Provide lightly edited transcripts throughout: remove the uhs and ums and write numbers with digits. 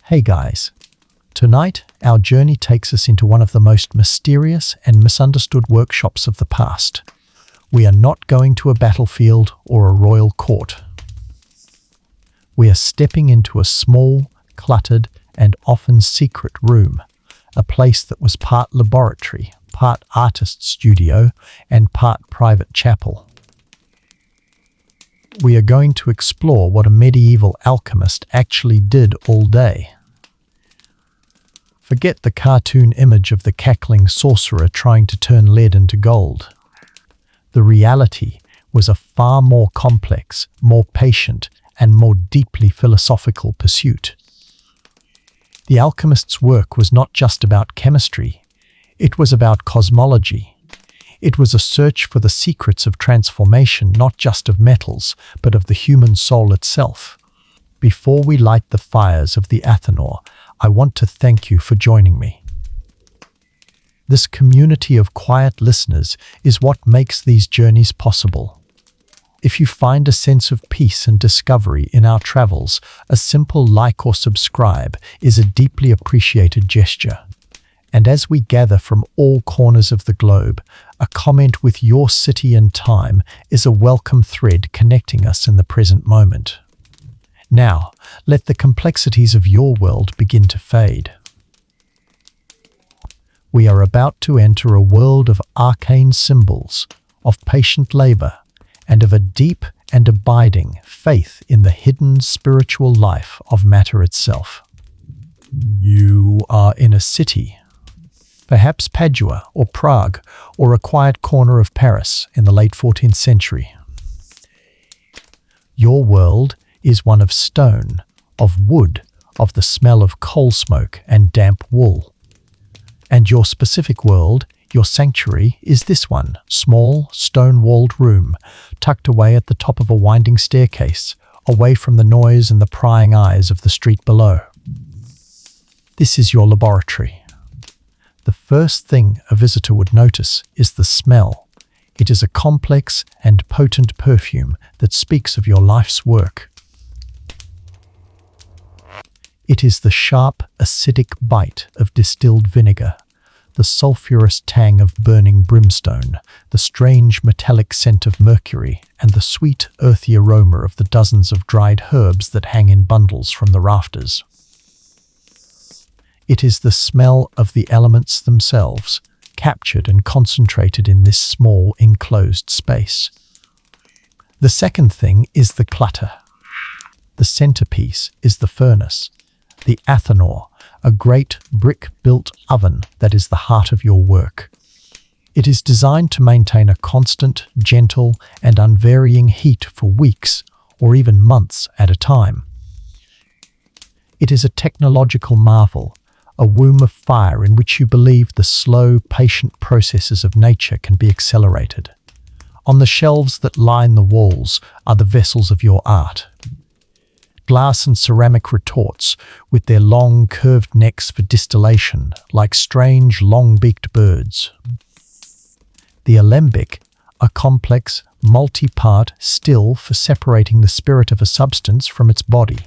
Hey guys, tonight our journey takes us into one of the most mysterious and misunderstood workshops of the past. We are not going to a battlefield or a royal court. We are stepping into a small, cluttered, and often secret room, a place that was part laboratory, part artist studio, and part private chapel. We are going to explore what a medieval alchemist actually did all day. Forget the cartoon image of the cackling sorcerer trying to turn lead into gold. The reality was a far more complex, more patient, and more deeply philosophical pursuit. The alchemist's work was not just about chemistry, it was about cosmology. It was a search for the secrets of transformation, not just of metals, but of the human soul itself. Before we light the fires of the Athanor, I want to thank you for joining me. This community of quiet listeners is what makes these journeys possible. If you find a sense of peace and discovery in our travels, a simple like or subscribe is a deeply appreciated gesture. And as we gather from all corners of the globe, a comment with your city and time is a welcome thread connecting us in the present moment. Now, let the complexities of your world begin to fade. We are about to enter a world of arcane symbols, of patient labor, and of a deep and abiding faith in the hidden spiritual life of matter itself. You are in a city, perhaps Padua or Prague, or a quiet corner of Paris in the late 14th century. Your world is one of stone, of wood, of the smell of coal smoke and damp wool. And your specific world, your sanctuary, is this one, small, stone-walled room, tucked away at the top of a winding staircase, away from the noise and the prying eyes of the street below. This is your laboratory. The first thing a visitor would notice is the smell. It is a complex and potent perfume that speaks of your life's work. It is the sharp, acidic bite of distilled vinegar, the sulphurous tang of burning brimstone, the strange metallic scent of mercury, and the sweet, earthy aroma of the dozens of dried herbs that hang in bundles from the rafters. It is the smell of the elements themselves, captured and concentrated in this small, enclosed space. The second thing is the clutter. The centerpiece is the furnace, the Athanor, a great brick-built oven that is the heart of your work. It is designed to maintain a constant, gentle, and unvarying heat for weeks or even months at a time. It is a technological marvel, a womb of fire in which you believe the slow, patient processes of nature can be accelerated. On the shelves that line the walls are the vessels of your art. Glass and ceramic retorts with their long, curved necks for distillation, like strange, long-beaked birds. The alembic, a complex, multi-part still for separating the spirit of a substance from its body.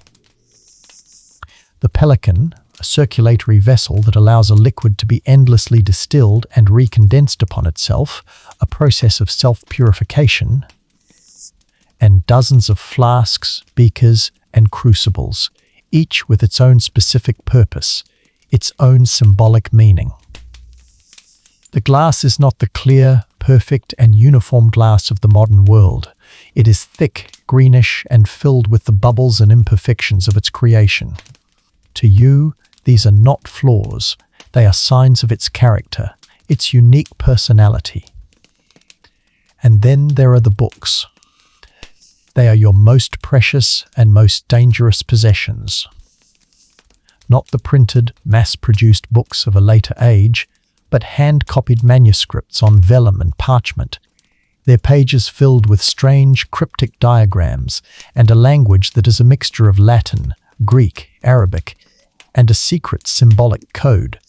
The pelican, a circulatory vessel that allows a liquid to be endlessly distilled and recondensed upon itself, a process of self-purification, and dozens of flasks, beakers, and crucibles, each with its own specific purpose, its own symbolic meaning. The glass is not the clear, perfect, and uniform glass of the modern world. It is thick, greenish, and filled with the bubbles and imperfections of its creation. To you, these are not flaws, they are signs of its character, its unique personality. And then there are the books. They are your most precious and most dangerous possessions. Not the printed, mass-produced books of a later age, but hand-copied manuscripts on vellum and parchment, their pages filled with strange, cryptic diagrams and a language that is a mixture of Latin, Greek, Arabic, and a secret symbolic code.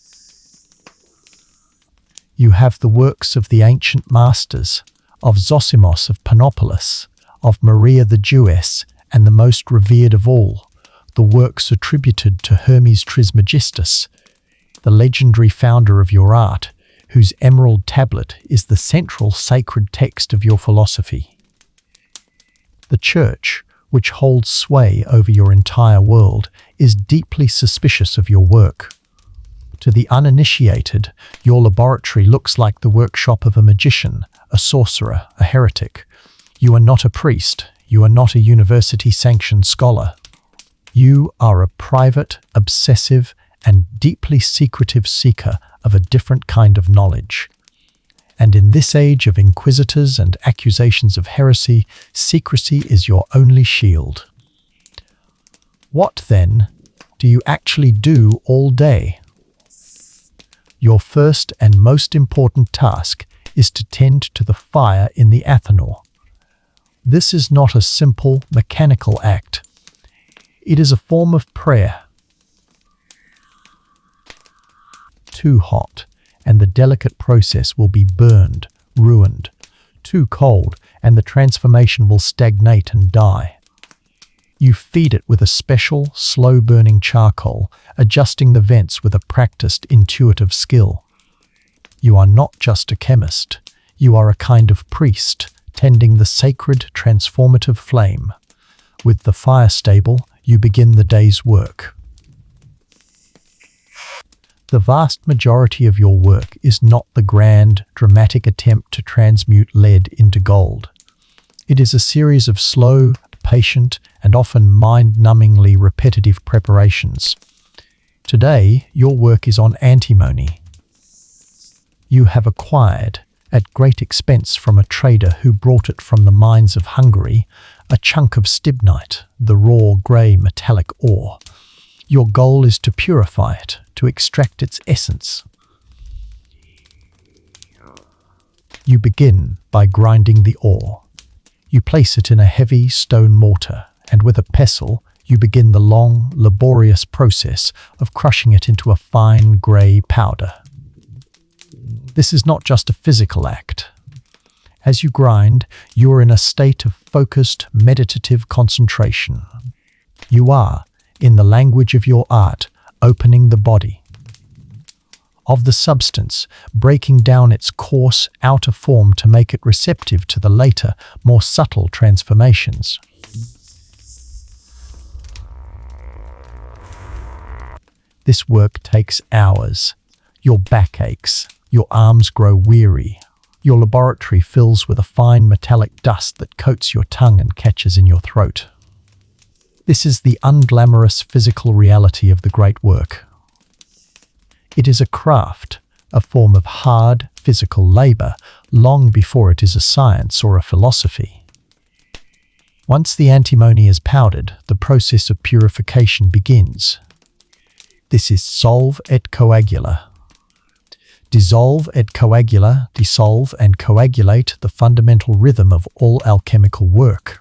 You have the works of the ancient masters, of Zosimos of Panopolis, of Maria the Jewess, and the most revered of all, the works attributed to Hermes Trismegistus, the legendary founder of your art, whose emerald tablet is the central sacred text of your philosophy. The Church, which holds sway over your entire world, is deeply suspicious of your work. To the uninitiated, your laboratory looks like the workshop of a magician, a sorcerer, a heretic. You are not a priest. You are not a university-sanctioned scholar. You are a private, obsessive, and deeply secretive seeker of a different kind of knowledge. And in this age of inquisitors and accusations of heresy, secrecy is your only shield. What, then, do you actually do all day? Your first and most important task is to tend to the fire in the athanor. This is not a simple, mechanical act. It is a form of prayer. Too hot, and the delicate process will be burned, ruined. Too cold, and the transformation will stagnate and die. You feed it with a special, slow-burning charcoal, adjusting the vents with a practiced, intuitive skill. You are not just a chemist. You are a kind of priest, tending the sacred, transformative flame. With the fire stable, you begin the day's work. The vast majority of your work is not the grand, dramatic attempt to transmute lead into gold. It is a series of slow, patient, and often mind-numbingly repetitive preparations. Today, your work is on antimony. You have acquired, at great expense from a trader who brought it from the mines of Hungary, a chunk of stibnite, the raw grey metallic ore. Your goal is to purify it, to extract its essence. You begin by grinding the ore. You place it in a heavy stone mortar, and with a pestle, you begin the long, laborious process of crushing it into a fine grey powder. This is not just a physical act. As you grind, you are in a state of focused, meditative concentration. You are, in the language of your art, opening the body of the substance, breaking down its coarse, outer form to make it receptive to the later, more subtle transformations. This work takes hours. Your back aches. Your arms grow weary. Your laboratory fills with a fine metallic dust that coats your tongue and catches in your throat. This is the unglamorous physical reality of the great work. It is a craft, a form of hard, physical labor, long before it is a science or a philosophy. Once the antimony is powdered, the process of purification begins. This is solve et coagula. Dissolve et coagula, dissolve and coagulate, the fundamental rhythm of all alchemical work.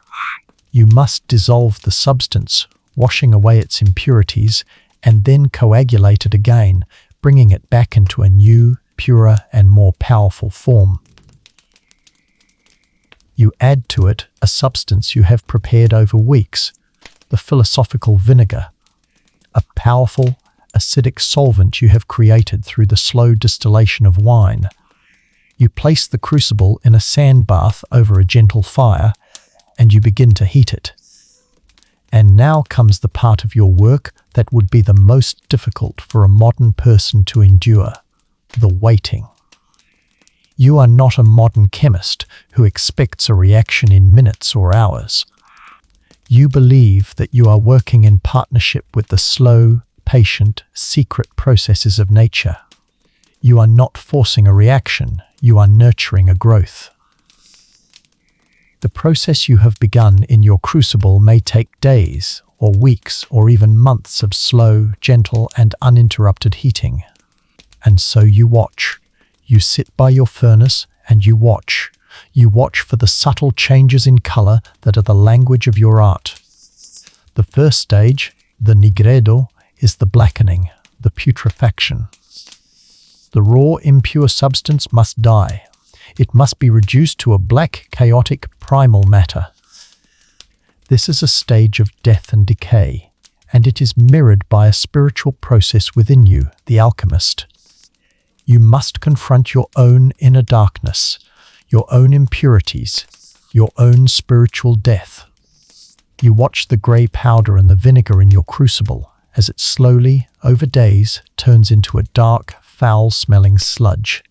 You must dissolve the substance, washing away its impurities, and then coagulate it again, bringing it back into a new, purer, and more powerful form. You add to it a substance you have prepared over weeks, the philosophical vinegar, a powerful, acidic solvent you have created through the slow distillation of wine. You place the crucible in a sand bath over a gentle fire, and you begin to heat it. And now comes the part of your work that would be the most difficult for a modern person to endure, the waiting. You are not a modern chemist who expects a reaction in minutes or hours. You believe that you are working in partnership with the slow, patient, secret processes of nature. You are not forcing a reaction, you are nurturing a growth. The process you have begun in your crucible may take days, or weeks, or even months of slow, gentle, and uninterrupted heating. And so you watch. You sit by your furnace and you watch. You watch for the subtle changes in color that are the language of your art. The first stage, the nigredo, is the blackening, the putrefaction. The raw, impure substance must die. It must be reduced to a black, chaotic, primal matter. This is a stage of death and decay, and it is mirrored by a spiritual process within you, the alchemist. You must confront your own inner darkness, your own impurities, your own spiritual death. You watch the grey powder and the vinegar in your crucible as it slowly, over days, turns into a dark, foul-smelling sludge.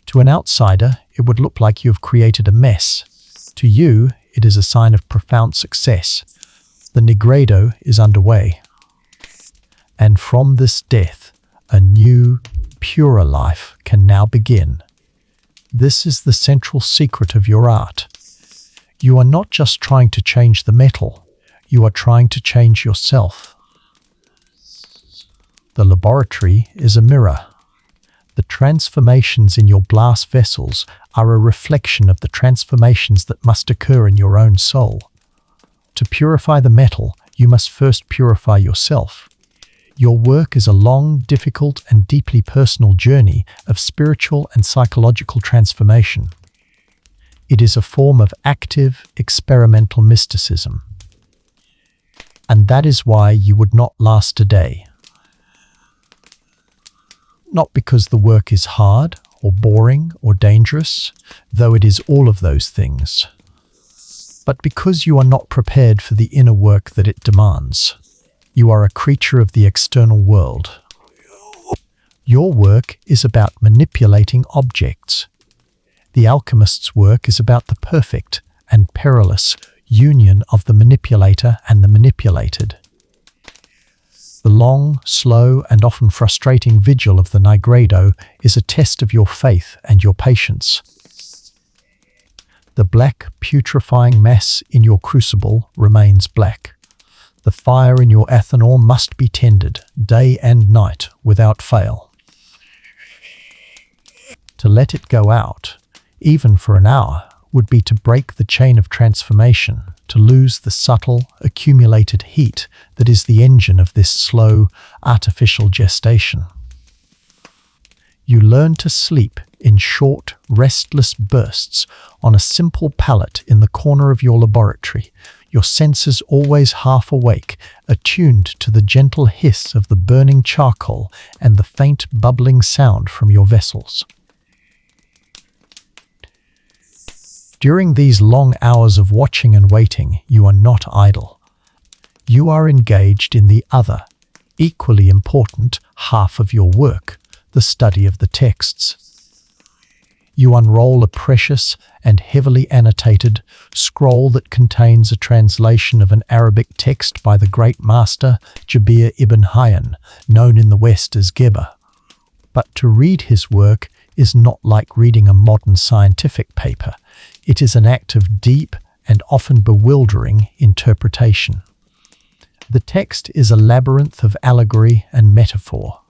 To an outsider, it would look like you have created a mess. To you, it is a sign of profound success. The nigredo is underway. And from this death, a new, purer life can now begin. This is the central secret of your art. You are not just trying to change the metal, you are trying to change yourself. The laboratory is a mirror. The transformations in your glass vessels are a reflection of the transformations that must occur in your own soul. To purify the metal, you must first purify yourself. Your work is a long, difficult, and deeply personal journey of spiritual and psychological transformation. It is a form of active, experimental mysticism. And that is why you would not last a day. Not because the work is hard, or boring, or dangerous, though it is all of those things, but because you are not prepared for the inner work that it demands. You are a creature of the external world. Your work is about manipulating objects. The alchemist's work is about the perfect and perilous union of the manipulator and the manipulated. The long, slow, and often frustrating vigil of the nigredo is a test of your faith and your patience. The black, putrefying mass in your crucible remains black. The fire in your athanor must be tended day and night without fail. To let it go out, even for an hour, would be to break the chain of transformation, to lose the subtle, accumulated heat that is the engine of this slow, artificial gestation. You learn to sleep in short, restless bursts on a simple pallet in the corner of your laboratory, your senses always half awake, attuned to the gentle hiss of the burning charcoal and the faint bubbling sound from your vessels. During these long hours of watching and waiting, you are not idle. You are engaged in the other, equally important half of your work, the study of the texts. You unroll a precious and heavily annotated scroll that contains a translation of an Arabic text by the great master Jabir ibn Hayyan, known in the West as Geber. But to read his work is not like reading a modern scientific paper. It is an act of deep and often bewildering interpretation. The text is a labyrinth of allegory and metaphor.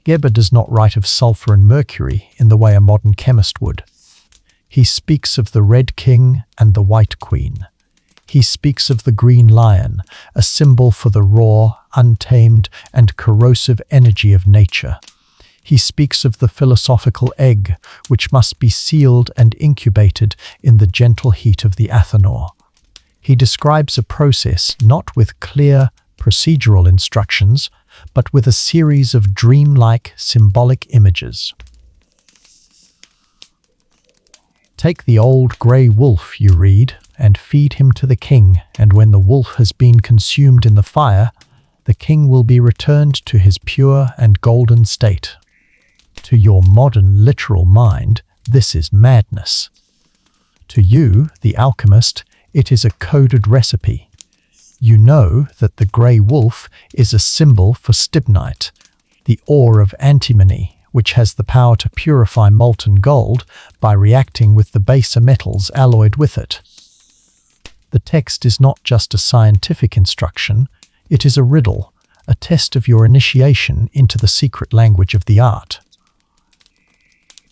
Geber does not write of sulfur and mercury in the way a modern chemist would. He speaks of the Red King and the White Queen. He speaks of the Green Lion, a symbol for the raw, untamed, and corrosive energy of nature. He speaks of the philosophical egg, which must be sealed and incubated in the gentle heat of the athanor. He describes a process not with clear, procedural instructions, but with a series of dreamlike, symbolic images. Take the old grey wolf, you read, and feed him to the king, and when the wolf has been consumed in the fire, the king will be returned to his pure and golden state. To your modern literal mind, this is madness. To you, the alchemist, it is a coded recipe. You know that the grey wolf is a symbol for stibnite, the ore of antimony, which has the power to purify molten gold by reacting with the baser metals alloyed with it. The text is not just a scientific instruction, it is a riddle, a test of your initiation into the secret language of the art.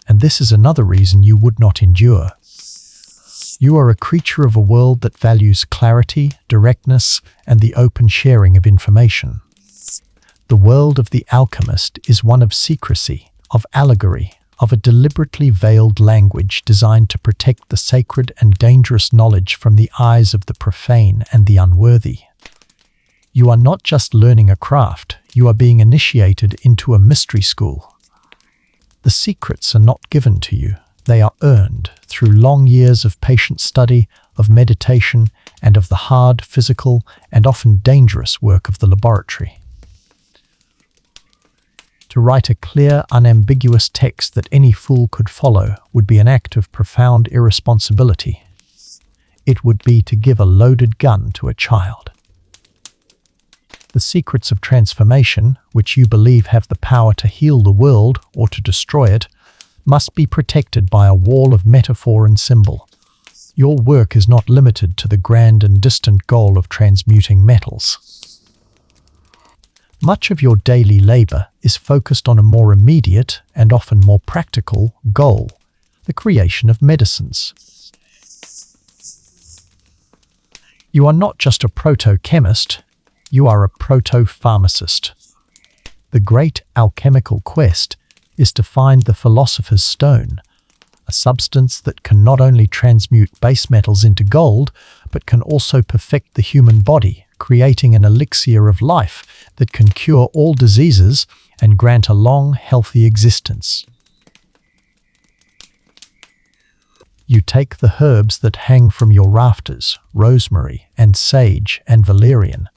And this is another reason you would not endure. You are a creature of a world that values clarity, directness, and the open sharing of information. The world of the alchemist is one of secrecy, of allegory, of a deliberately veiled language designed to protect the sacred and dangerous knowledge from the eyes of the profane and the unworthy. You are not just learning a craft, you are being initiated into a mystery school. The secrets are not given to you, they are earned through long years of patient study, of meditation, and of the hard, physical, and often dangerous work of the laboratory. To write a clear, unambiguous text that any fool could follow would be an act of profound irresponsibility. It would be to give a loaded gun to a child. The secrets of transformation, which you believe have the power to heal the world or to destroy it, must be protected by a wall of metaphor and symbol. Your work is not limited to the grand and distant goal of transmuting metals. Much of your daily labor is focused on a more immediate and often more practical goal, the creation of medicines. You are not just a proto-chemist, you are a proto-pharmacist. The great alchemical quest is to find the philosopher's stone, a substance that can not only transmute base metals into gold, but can also perfect the human body, creating an elixir of life that can cure all diseases and grant a long, healthy existence. You take the herbs that hang from your rafters, rosemary and sage and valerian,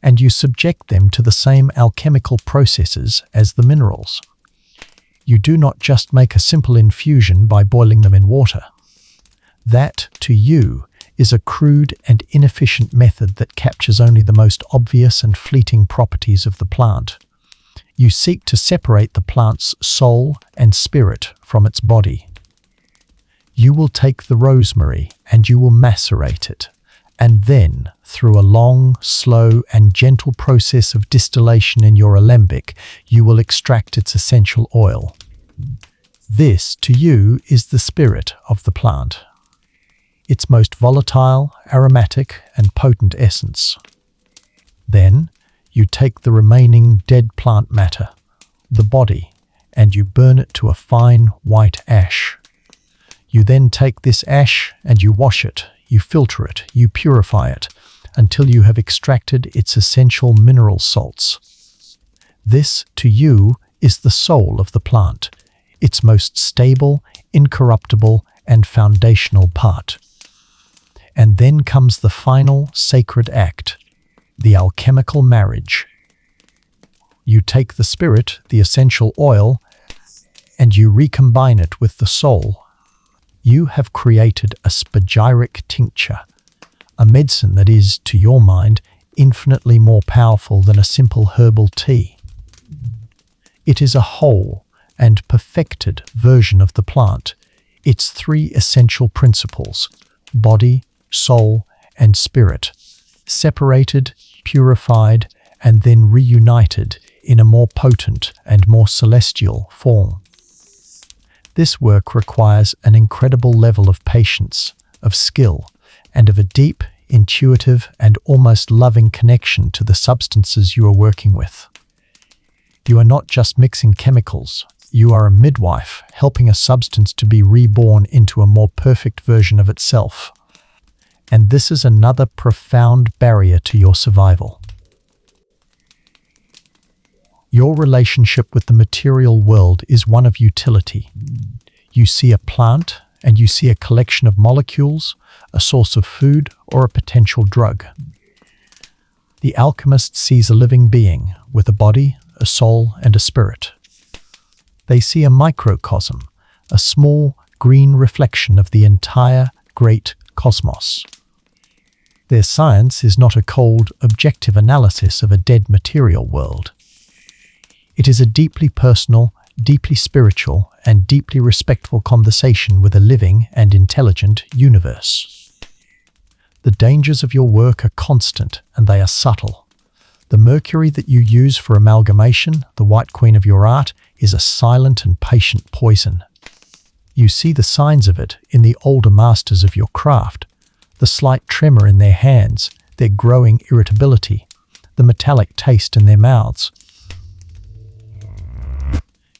and you subject them to the same alchemical processes as the minerals. You do not just make a simple infusion by boiling them in water. That, to you, is a crude and inefficient method that captures only the most obvious and fleeting properties of the plant. You seek to separate the plant's soul and spirit from its body. You will take the rosemary and you will macerate it, and then, through a long, slow, and gentle process of distillation in your alembic, you will extract its essential oil. This, to you, is the spirit of the plant, its most volatile, aromatic, and potent essence. Then, you take the remaining dead plant matter, the body, and you burn it to a fine white ash. You then take this ash and you wash it, you filter it, you purify it, until you have extracted its essential mineral salts. This, to you, is the soul of the plant, its most stable, incorruptible, and foundational part. And then comes the final sacred act, the alchemical marriage. You take the spirit, the essential oil, and you recombine it with the soul. You have created a spagyric tincture, a medicine that is, to your mind, infinitely more powerful than a simple herbal tea. It is a whole and perfected version of the plant, its three essential principles, body, soul, and spirit, separated, purified, and then reunited in a more potent and more celestial form. This work requires an incredible level of patience, of skill, and of a deep, intuitive, and almost loving connection to the substances you are working with. You are not just mixing chemicals, you are a midwife helping a substance to be reborn into a more perfect version of itself. And this is another profound barrier to your survival. Your relationship with the material world is one of utility. You see a plant and you see a collection of molecules, a source of food, or a potential drug. The alchemist sees a living being with a body, a soul, and a spirit. They see a microcosm, a small green reflection of the entire great cosmos. Their science is not a cold, objective analysis of a dead material world. It is a deeply personal, deeply spiritual, and deeply respectful conversation with a living and intelligent universe. The dangers of your work are constant and they are subtle. The mercury that you use for amalgamation, the white queen of your art, is a silent and patient poison. You see the signs of it in the older masters of your craft, the slight tremor in their hands, their growing irritability, the metallic taste in their mouths.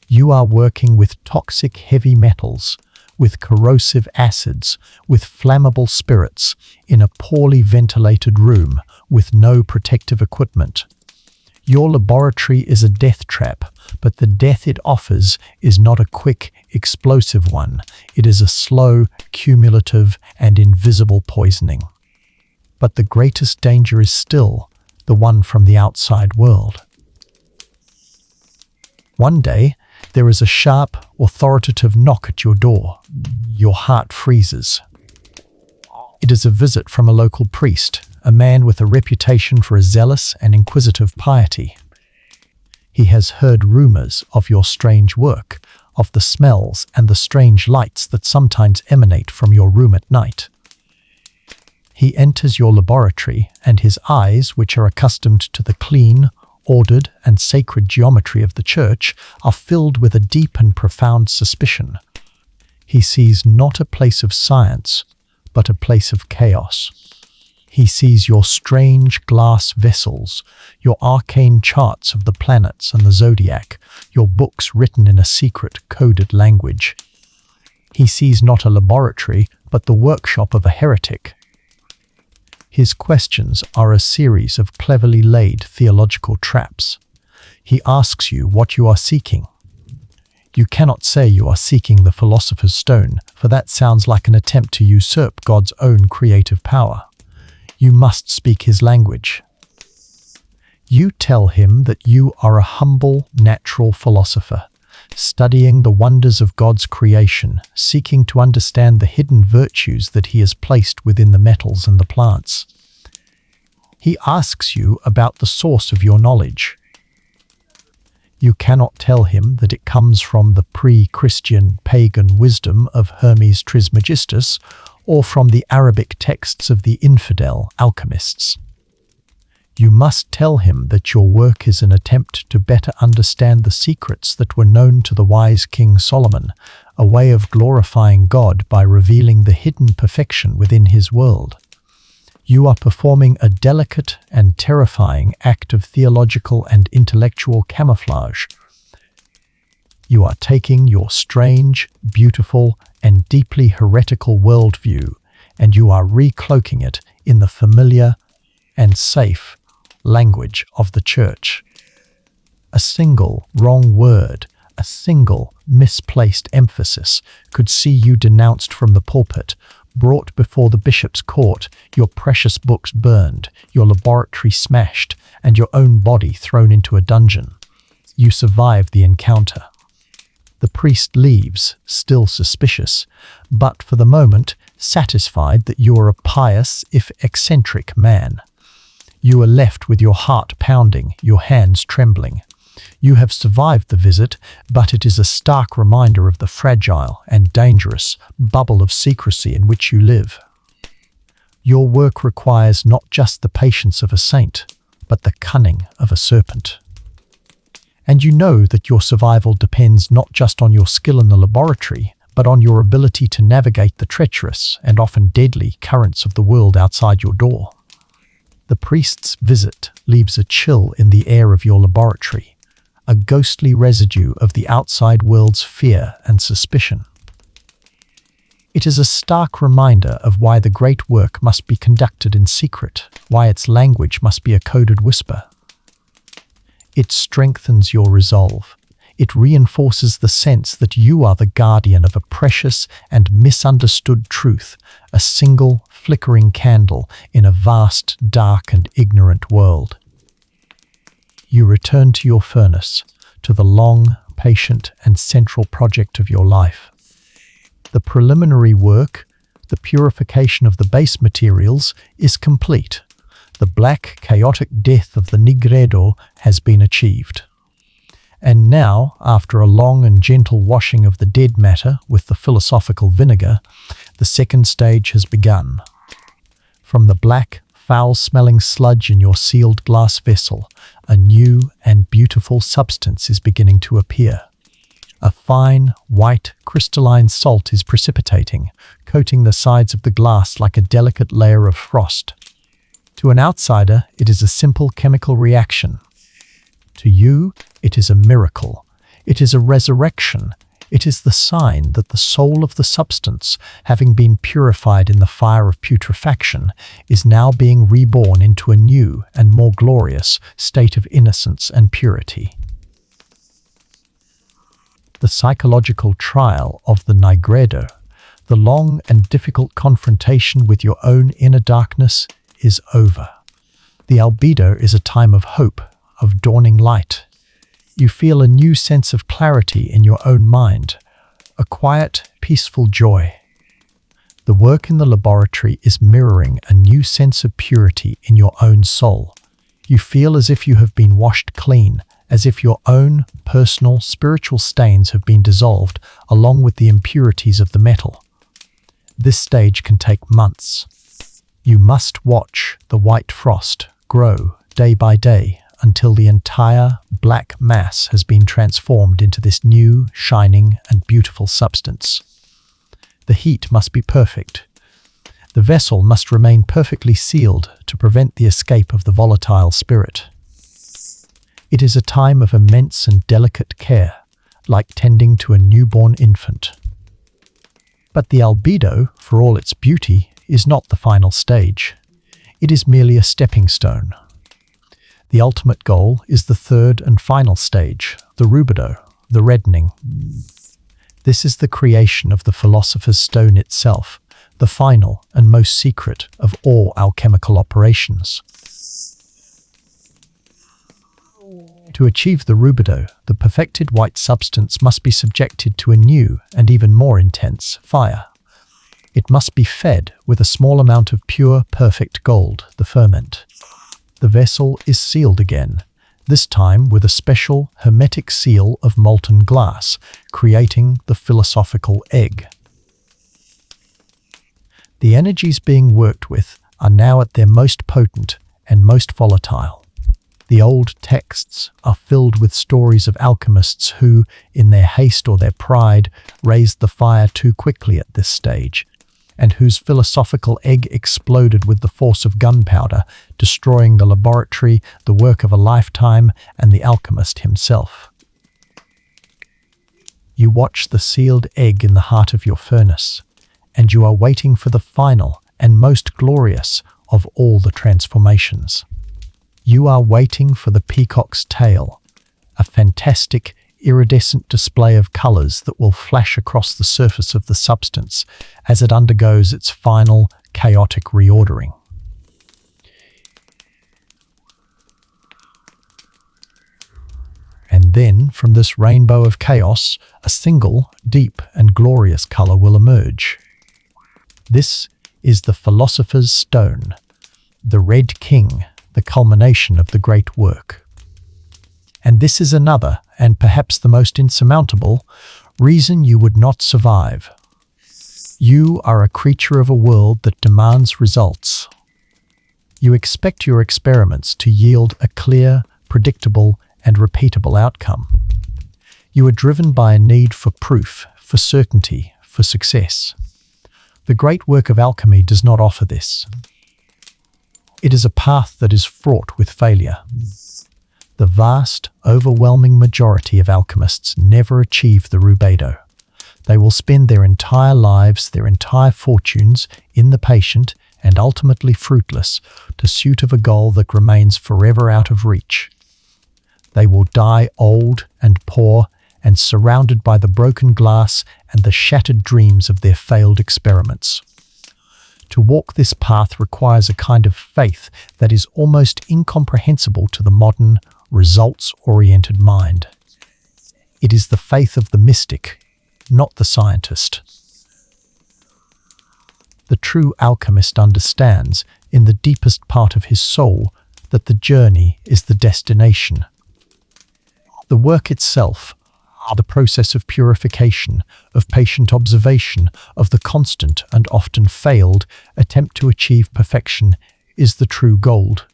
You are working with toxic heavy metals, with corrosive acids, with flammable spirits, in a poorly ventilated room with no protective equipment. Your laboratory is a death trap, but the death it offers is not a quick, explosive one. It is a slow, cumulative, and invisible poisoning. But the greatest danger is still the one from the outside world. One day, there is a sharp, authoritative knock at your door. Your heart freezes. It is a visit from a local priest, a man with a reputation for a zealous and inquisitive piety. He has heard rumors of your strange work, of the smells and the strange lights that sometimes emanate from your room at night. He enters your laboratory, and his eyes, which are accustomed to the clean, ordered, and sacred geometry of the church, are filled with a deep and profound suspicion. He sees not a place of science, but a place of chaos. He sees your strange glass vessels, your arcane charts of the planets and the zodiac, your books written in a secret, coded language. He sees not a laboratory, but the workshop of a heretic. His questions are a series of cleverly laid theological traps. He asks you what you are seeking. You cannot say you are seeking the philosopher's stone, for that sounds like an attempt to usurp God's own creative power. You must speak his language. You tell him that you are a humble, natural philosopher, studying the wonders of God's creation, seeking to understand the hidden virtues that he has placed within the metals and the plants. He asks you about the source of your knowledge. You cannot tell him that it comes from the pre-Christian pagan wisdom of Hermes Trismegistus or from the Arabic texts of the infidel alchemists. You must tell him that your work is an attempt to better understand the secrets that were known to the wise King Solomon, a way of glorifying God by revealing the hidden perfection within his world. You are performing a delicate and terrifying act of theological and intellectual camouflage. You are taking your strange, beautiful, and deeply heretical worldview, and you are recloaking it in the familiar and safe language of the church. A single wrong word, a single misplaced emphasis could see you denounced from the pulpit, brought before the bishop's court, your precious books burned, your laboratory smashed, and your own body thrown into a dungeon. You survive the encounter. The priest leaves, still suspicious, but for the moment satisfied that you are a pious, if eccentric, man. You are left with your heart pounding, your hands trembling. You have survived the visit, but it is a stark reminder of the fragile and dangerous bubble of secrecy in which you live. Your work requires not just the patience of a saint, but the cunning of a serpent. And you know that your survival depends not just on your skill in the laboratory, but on your ability to navigate the treacherous and often deadly currents of the world outside your door. The priest's visit leaves a chill in the air of your laboratory, a ghostly residue of the outside world's fear and suspicion. It is a stark reminder of why the great work must be conducted in secret, why its language must be a coded whisper. It strengthens your resolve. It reinforces the sense that you are the guardian of a precious and misunderstood truth, a single flickering candle in a vast, dark and ignorant world. You return to your furnace, to the long, patient and central project of your life. The preliminary work, the purification of the base materials, is complete. The black, chaotic death of the nigredo has been achieved. And now, after a long and gentle washing of the dead matter with the philosophical vinegar, the second stage has begun. From the black, foul-smelling sludge in your sealed glass vessel, a new and beautiful substance is beginning to appear. A fine, white, crystalline salt is precipitating, coating the sides of the glass like a delicate layer of frost. To an outsider, it is a simple chemical reaction. To you, it is a miracle. It is a resurrection. It is the sign that the soul of the substance, having been purified in the fire of putrefaction, is now being reborn into a new and more glorious state of innocence and purity. The psychological trial of the nigredo, the long and difficult confrontation with your own inner darkness, is over. The albedo is a time of hope, of dawning light. You feel a new sense of clarity in your own mind, a quiet, peaceful joy. The work in the laboratory is mirroring a new sense of purity in your own soul. You feel as if you have been washed clean, as if your own personal spiritual stains have been dissolved along with the impurities of the metal. This stage can take months. You must watch the white frost grow day by day until the entire black mass has been transformed into this new, shining, and beautiful substance. The heat must be perfect. The vessel must remain perfectly sealed to prevent the escape of the volatile spirit. It is a time of immense and delicate care, like tending to a newborn infant. But the albedo, for all its beauty, is not the final stage. It is merely a stepping stone. The ultimate goal is the third and final stage, the rubedo, the reddening. This is the creation of the philosopher's stone itself, the final and most secret of all alchemical operations. To achieve the rubedo, the perfected white substance must be subjected to a new and even more intense fire. It must be fed with a small amount of pure, perfect gold, the ferment. The vessel is sealed again, this time with a special hermetic seal of molten glass, creating the philosophical egg. The energies being worked with are now at their most potent and most volatile. The old texts are filled with stories of alchemists who, in their haste or their pride, raised the fire too quickly at this stage, and whose philosophical egg exploded with the force of gunpowder, destroying the laboratory, the work of a lifetime, and the alchemist himself. You watch the sealed egg in the heart of your furnace, and you are waiting for the final and most glorious of all the transformations. You are waiting for the peacock's tail, a fantastic, iridescent display of colors that will flash across the surface of the substance as it undergoes its final, chaotic reordering. And then, from this rainbow of chaos, a single, deep and glorious color will emerge. This is the philosopher's stone, the Red King, the culmination of the great work. And this is another, and perhaps the most insurmountable, reason you would not survive. You are a creature of a world that demands results. You expect your experiments to yield a clear, predictable, and repeatable outcome. You are driven by a need for proof, for certainty, for success. The great work of alchemy does not offer this. It is a path that is fraught with failure. The vast, overwhelming majority of alchemists never achieve the rubedo. They will spend their entire lives, their entire fortunes, in the patient and ultimately fruitless pursuit of a goal that remains forever out of reach. They will die old and poor and surrounded by the broken glass and the shattered dreams of their failed experiments. To walk this path requires a kind of faith that is almost incomprehensible to the modern, results-oriented mind. It is the faith of the mystic, not the scientist. The true alchemist understands, in the deepest part of his soul, that the journey is the destination. The work itself, the process of purification, of patient observation, of the constant and often failed attempt to achieve perfection, is the true gold.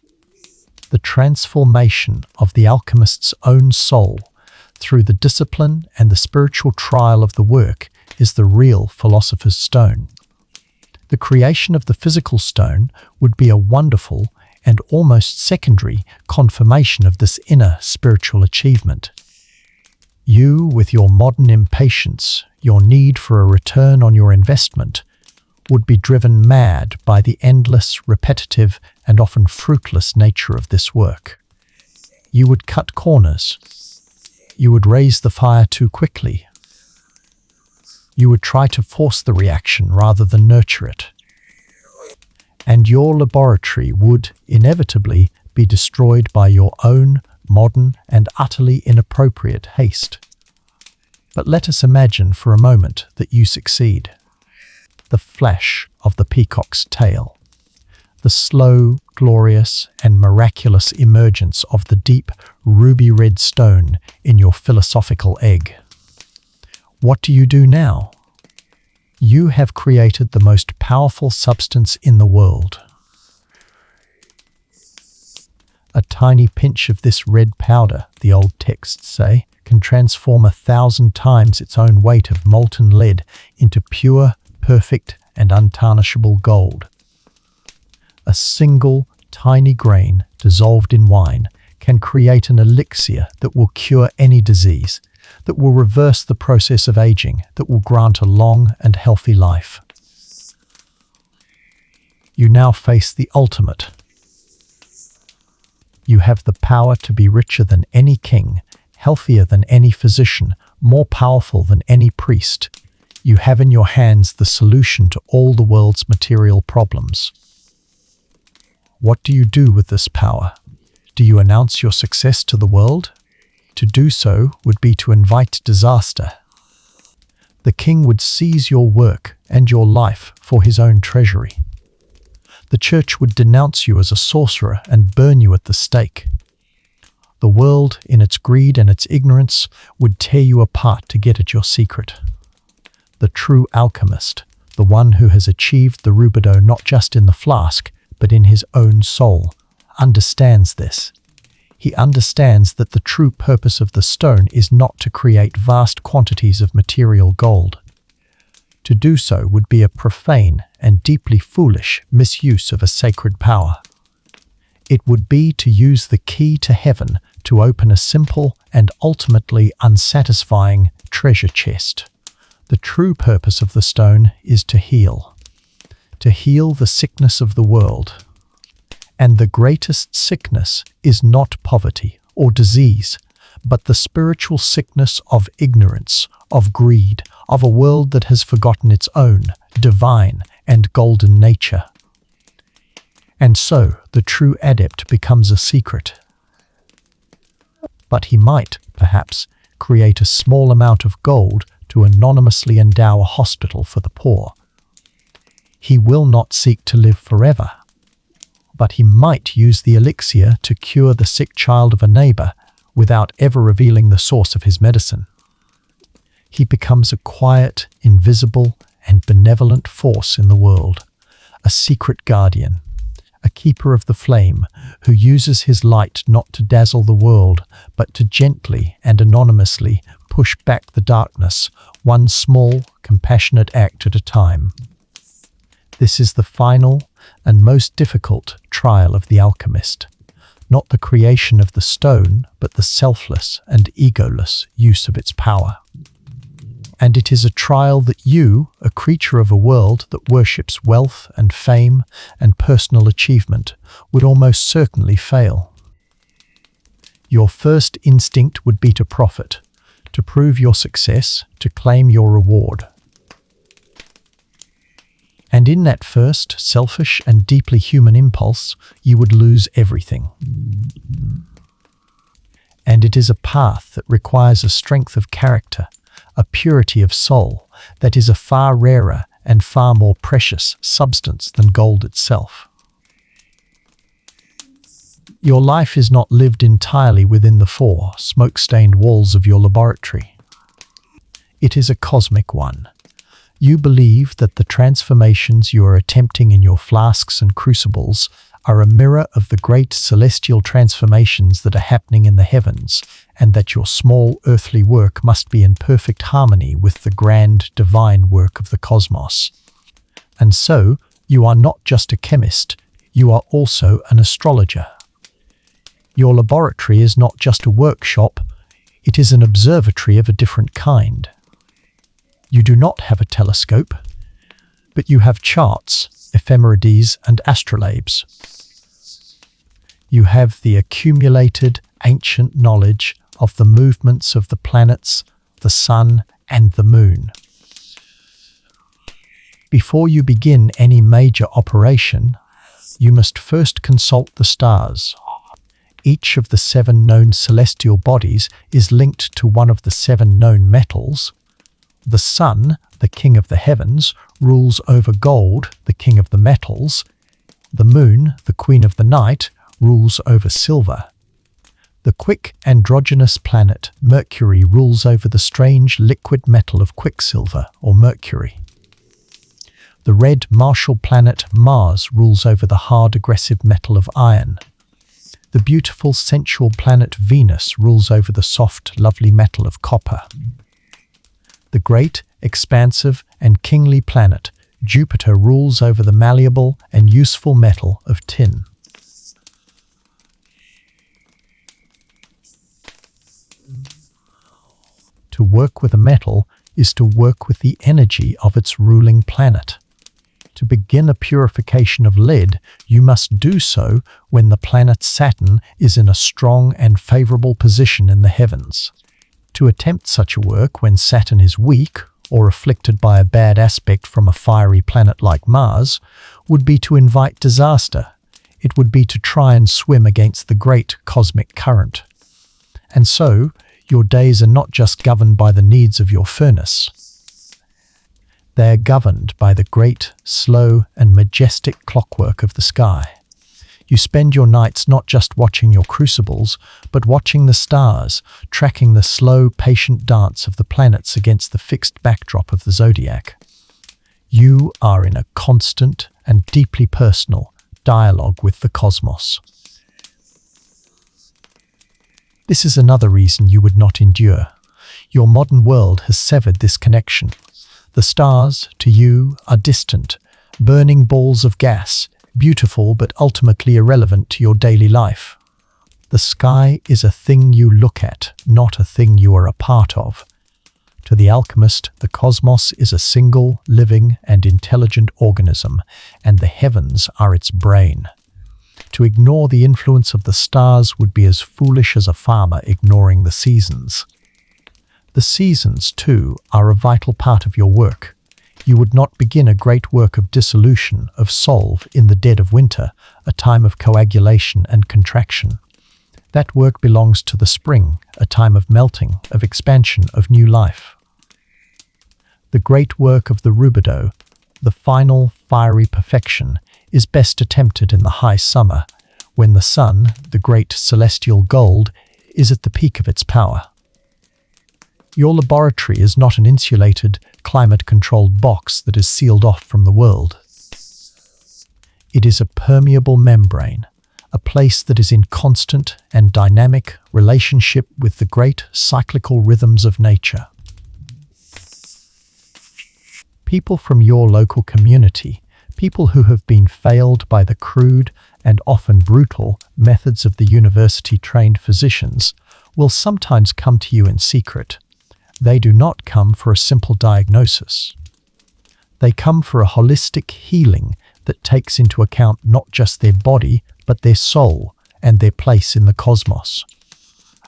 The transformation of the alchemist's own soul through the discipline and the spiritual trial of the work is the real philosopher's stone. The creation of the physical stone would be a wonderful and almost secondary confirmation of this inner spiritual achievement. You, with your modern impatience, your need for a return on your investment, would be driven mad by the endless, repetitive, and often fruitless nature of this work. You would cut corners. You would raise the fire too quickly. You would try to force the reaction rather than nurture it. And your laboratory would, inevitably, be destroyed by your own modern and utterly inappropriate haste. But let us imagine for a moment that you succeed. The flash of the peacock's tail. The slow, glorious, and miraculous emergence of the deep, ruby-red stone in your philosophical egg. What do you do now? You have created the most powerful substance in the world. A tiny pinch of this red powder, the old texts say, can transform 1,000 times its own weight of molten lead into pure, perfect, and untarnishable gold. A single, tiny grain dissolved in wine can create an elixir that will cure any disease, that will reverse the process of aging, that will grant a long and healthy life. You now face the ultimate. You have the power to be richer than any king, healthier than any physician, more powerful than any priest. You have in your hands the solution to all the world's material problems. What do you do with this power? Do you announce your success to the world? To do so would be to invite disaster. The king would seize your work and your life for his own treasury. The church would denounce you as a sorcerer and burn you at the stake. The world, in its greed and its ignorance, would tear you apart to get at your secret. The true alchemist, the one who has achieved the rubido not just in the flask, but in his own soul, understands this. He understands that the true purpose of the stone is not to create vast quantities of material gold. To do so would be a profane and deeply foolish misuse of a sacred power. It would be to use the key to heaven to open a simple and ultimately unsatisfying treasure chest. The true purpose of the stone is to heal the sickness of the world. And the greatest sickness is not poverty or disease, but the spiritual sickness of ignorance, of greed, of a world that has forgotten its own divine and golden nature. And so the true adept becomes a secret. But he might, perhaps, create a small amount of gold to anonymously endow a hospital for the poor. He will not seek to live forever, but he might use the elixir to cure the sick child of a neighbor without ever revealing the source of his medicine. He becomes a quiet, invisible, and benevolent force in the world, a secret guardian, a keeper of the flame who uses his light not to dazzle the world, but to gently and anonymously push back the darkness, one small, compassionate act at a time. This is the final and most difficult trial of the alchemist, not the creation of the stone, but the selfless and egoless use of its power. And it is a trial that you, a creature of a world that worships wealth and fame and personal achievement, would almost certainly fail. Your first instinct would be to profit, to prove your success, to claim your reward. And in that first, selfish and deeply human impulse, you would lose everything. And it is a path that requires a strength of character, a purity of soul, that is a far rarer and far more precious substance than gold itself. Your life is not lived entirely within the four smoke-stained walls of your laboratory. It is a cosmic one. You believe that the transformations you are attempting in your flasks and crucibles are a mirror of the great celestial transformations that are happening in the heavens, and that your small earthly work must be in perfect harmony with the grand divine work of the cosmos. And so, you are not just a chemist, you are also an astrologer. Your laboratory is not just a workshop, It is an observatory of a different kind. You do not have a telescope, but you have charts, ephemerides, and astrolabes. You have the accumulated ancient knowledge of the movements of the planets, the sun, and the moon. Before you begin any major operation, you must first consult the stars. Each of the 7 known celestial bodies is linked to one of the 7 known metals. The sun, the king of the heavens, rules over gold, the king of the metals. The moon, the queen of the night, rules over silver. The quick androgynous planet Mercury rules over the strange liquid metal of quicksilver or mercury. The red martial planet Mars rules over the hard aggressive metal of iron. The beautiful sensual planet Venus rules over the soft lovely metal of copper. The great, expansive and kingly planet Jupiter rules over the malleable and useful metal of tin. To work with a metal is to work with the energy of its ruling planet. To begin a purification of lead, you must do so when the planet Saturn is in a strong and favorable position in the heavens. To attempt such a work when Saturn is weak or afflicted by a bad aspect from a fiery planet like Mars would be to invite disaster. It would be to try and swim against the great cosmic current. And so, your days are not just governed by the needs of your furnace. They are governed by the great, slow, and majestic clockwork of the sky. You spend your nights not just watching your crucibles, but watching the stars, tracking the slow, patient dance of the planets against the fixed backdrop of the zodiac. You are in a constant and deeply personal dialogue with the cosmos. This is another reason you would not endure. Your modern world has severed this connection. The stars, to you, are distant, burning balls of gas, beautiful but ultimately irrelevant to your daily life. The sky is a thing you look at, not a thing you are a part of. To the alchemist, the cosmos is a single, living, and intelligent organism, and the heavens are its brain. To ignore the influence of the stars would be as foolish as a farmer ignoring the seasons. The seasons, too, are a vital part of your work. You would not begin a great work of dissolution, of solve, in the dead of winter, a time of coagulation and contraction. That work belongs to the spring, a time of melting, of expansion, of new life. The great work of the rubido, the final, fiery perfection, is best attempted in the high summer, when the sun, the great celestial gold, is at the peak of its power. Your laboratory is not an insulated, climate-controlled box that is sealed off from the world. It is a permeable membrane, a place that is in constant and dynamic relationship with the great cyclical rhythms of nature. People from your local community, people who have been failed by the crude and often brutal methods of the university-trained physicians, will sometimes come to you in secret. They do not come for a simple diagnosis. They come for a holistic healing that takes into account not just their body, but their soul and their place in the cosmos.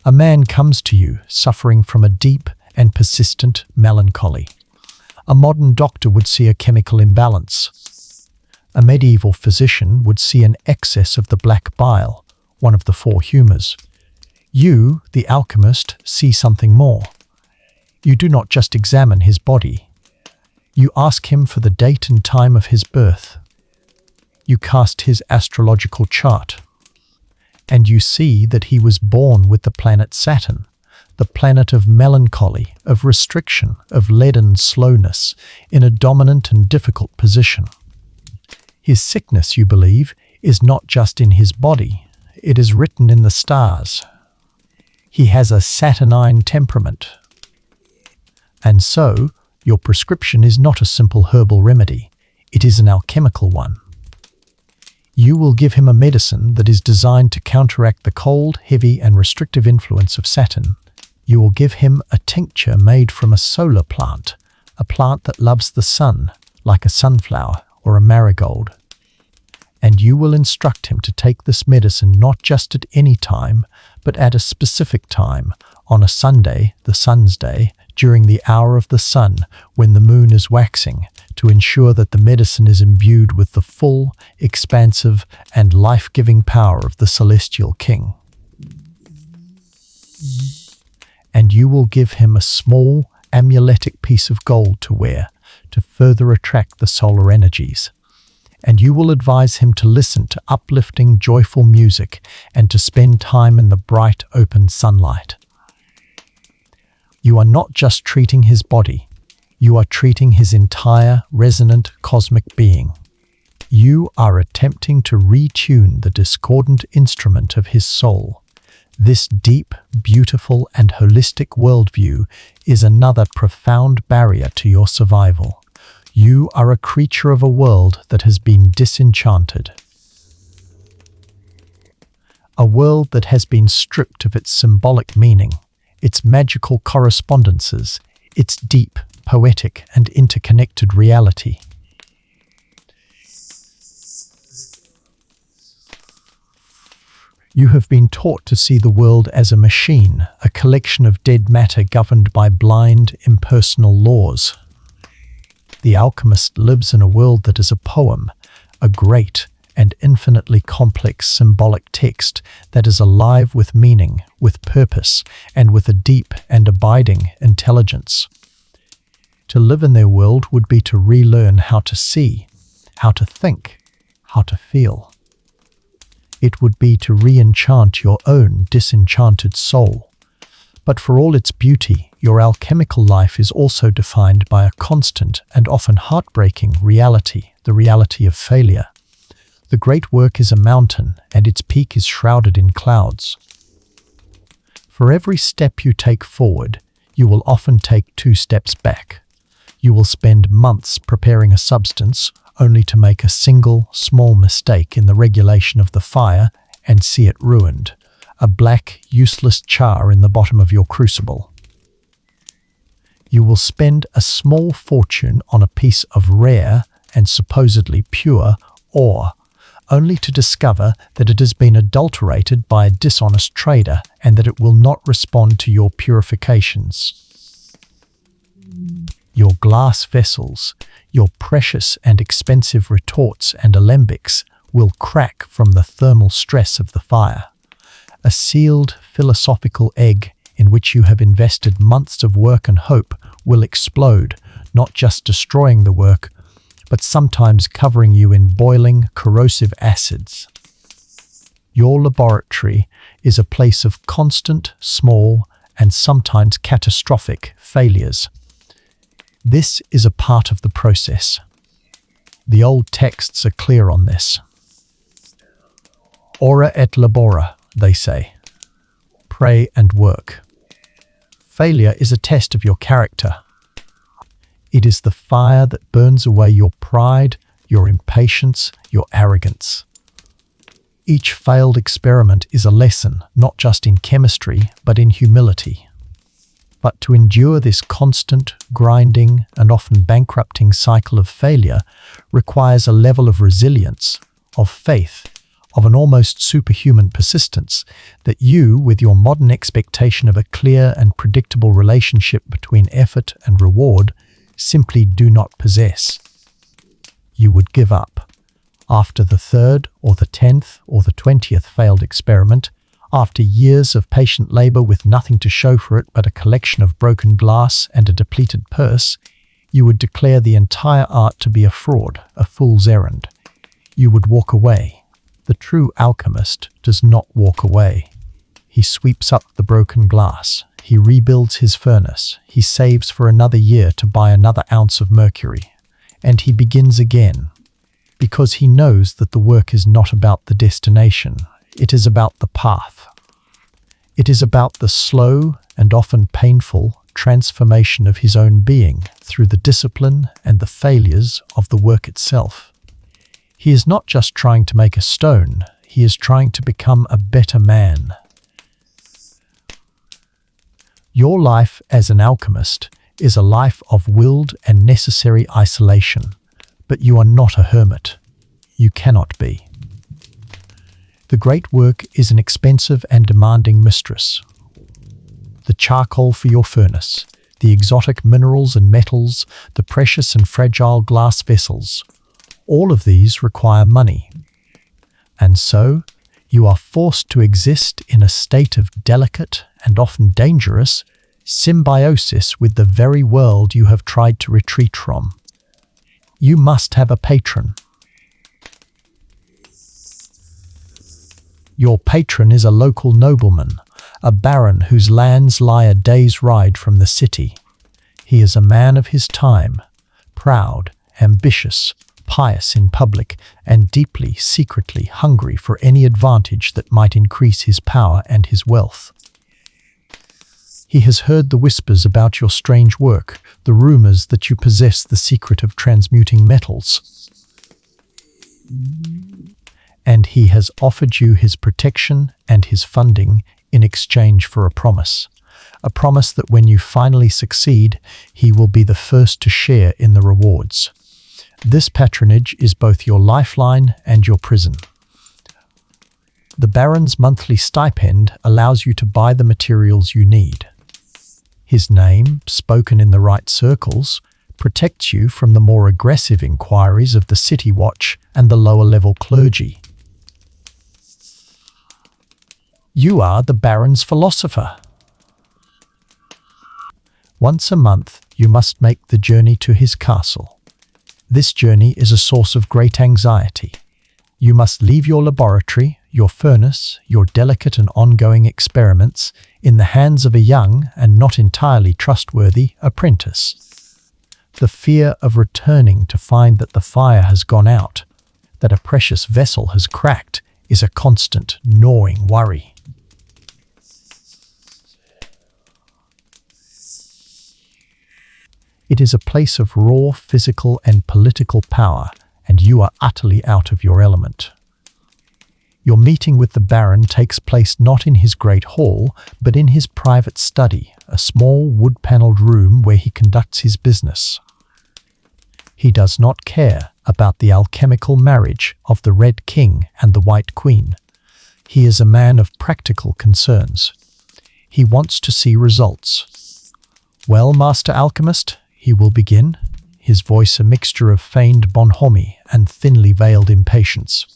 A man comes to you suffering from a deep and persistent melancholy. A modern doctor would see a chemical imbalance. A medieval physician would see an excess of the black bile, one of the 4 humours. You, the alchemist, see something more. You do not just examine his body. You ask him for the date and time of his birth. You cast his astrological chart, and you see that he was born with the planet Saturn, the planet of melancholy, of restriction, of leaden slowness, in a dominant and difficult position. His sickness, you believe, is not just in his body, it is written in the stars. He has a Saturnine temperament. And so, your prescription is not a simple herbal remedy, it is an alchemical one. You will give him a medicine that is designed to counteract the cold, heavy, and restrictive influence of Saturn. You will give him a tincture made from a solar plant, a plant that loves the sun, like a sunflower or a marigold. And you will instruct him to take this medicine not just at any time, but at a specific time, on a Sunday, the sun's day, during the hour of the sun, when the moon is waxing, to ensure that the medicine is imbued with the full, expansive, and life-giving power of the celestial king. And you will give him a small, amuletic piece of gold to wear, to further attract the solar energies. And you will advise him to listen to uplifting, joyful music and to spend time in the bright, open sunlight. You are not just treating his body, you are treating his entire, resonant, cosmic being. You are attempting to retune the discordant instrument of his soul. This deep, beautiful, and holistic worldview is another profound barrier to your survival. You are a creature of a world that has been disenchanted. A world that has been stripped of its symbolic meaning, its magical correspondences, its deep, poetic, and interconnected reality. You have been taught to see the world as a machine, a collection of dead matter governed by blind, impersonal laws. The alchemist lives in a world that is a poem, a great and infinitely complex symbolic text that is alive with meaning, with purpose, and with a deep and abiding intelligence. To live in their world would be to relearn how to see, how to think, how to feel. It would be to re-enchant your own disenchanted soul. But for all its beauty, your alchemical life is also defined by a constant and often heartbreaking reality, the reality of failure. The great work is a mountain, and its peak is shrouded in clouds. For every step you take forward, you will often take 2 steps back. You will spend months preparing a substance, only to make a single, small mistake in the regulation of the fire and see it ruined, a black, useless char in the bottom of your crucible. You will spend a small fortune on a piece of rare and supposedly pure ore, only to discover that it has been adulterated by a dishonest trader and that it will not respond to your purifications. Your glass vessels, your precious and expensive retorts and alembics will crack from the thermal stress of the fire. A sealed philosophical egg in which you have invested months of work and hope will explode, not just destroying the work, but sometimes covering you in boiling, corrosive acids. Your laboratory is a place of constant, small, and sometimes catastrophic failures. This is a part of the process. The old texts are clear on this. Ora et labora, they say. Pray and work. Failure is a test of your character. It is the fire that burns away your pride, your impatience, your arrogance. Each failed experiment is a lesson, not just in chemistry, but in humility. But to endure this constant, grinding, and often bankrupting cycle of failure requires a level of resilience, of faith, of an almost superhuman persistence that you, with your modern expectation of a clear and predictable relationship between effort and reward, simply do not possess. You would give up. After the 3rd or the 10th or the 20th failed experiment, after years of patient labor with nothing to show for it but a collection of broken glass and a depleted purse, you would declare the entire art to be a fraud, a fool's errand. You would walk away. The true alchemist does not walk away. He sweeps up the broken glass. He rebuilds his furnace. He saves for another year to buy another ounce of mercury. And he begins again, because he knows that the work is not about the destination. It is about the path. It is about the slow and often painful transformation of his own being through the discipline and the failures of the work itself. He is not just trying to make a stone, he is trying to become a better man. Your life as an alchemist is a life of willed and necessary isolation, but you are not a hermit. You cannot be. The great work is an expensive and demanding mistress. The charcoal for your furnace, the exotic minerals and metals, the precious and fragile glass vessels, all of these require money. And so, you are forced to exist in a state of delicate and often dangerous symbiosis with the very world you have tried to retreat from. You must have a patron. Your patron is a local nobleman, a baron whose lands lie a day's ride from the city. He is a man of his time, proud, ambitious, pious in public, and deeply, secretly hungry for any advantage that might increase his power and his wealth. He has heard the whispers about your strange work, the rumors that you possess the secret of transmuting metals. And he has offered you his protection and his funding in exchange for a promise that when you finally succeed, he will be the first to share in the rewards. This patronage is both your lifeline and your prison. The Baron's monthly stipend allows you to buy the materials you need. His name, spoken in the right circles, protects you from the more aggressive inquiries of the city watch and the lower-level clergy. You are the Baron's philosopher. Once a month, you must make the journey to his castle. This journey is a source of great anxiety. You must leave your laboratory, your furnace, your delicate and ongoing experiments in the hands of a young and not entirely trustworthy apprentice. The fear of returning to find that the fire has gone out, that a precious vessel has cracked, is a constant, gnawing worry. It is a place of raw physical and political power, and you are utterly out of your element. Your meeting with the Baron takes place not in his great hall, but in his private study, a small wood-panelled room where he conducts his business. He does not care about the alchemical marriage of the Red King and the White Queen. He is a man of practical concerns. He wants to see results. Well, Master Alchemist, he will begin, his voice a mixture of feigned bonhomie and thinly veiled impatience.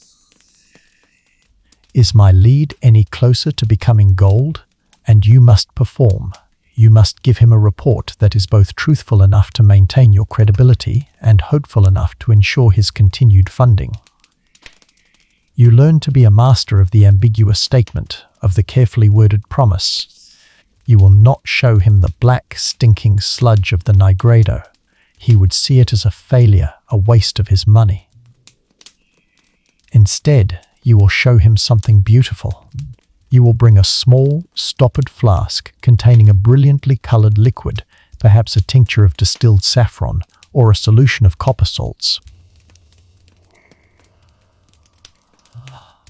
Is my lead any closer to becoming gold? And you must perform. You must give him a report that is both truthful enough to maintain your credibility and hopeful enough to ensure his continued funding. You learn to be a master of the ambiguous statement, of the carefully worded promise. You will not show him the black, stinking sludge of the Nigredo. He would see it as a failure, a waste of his money. Instead, you will show him something beautiful. You will bring a small, stoppered flask containing a brilliantly colored liquid, perhaps a tincture of distilled saffron or a solution of copper salts.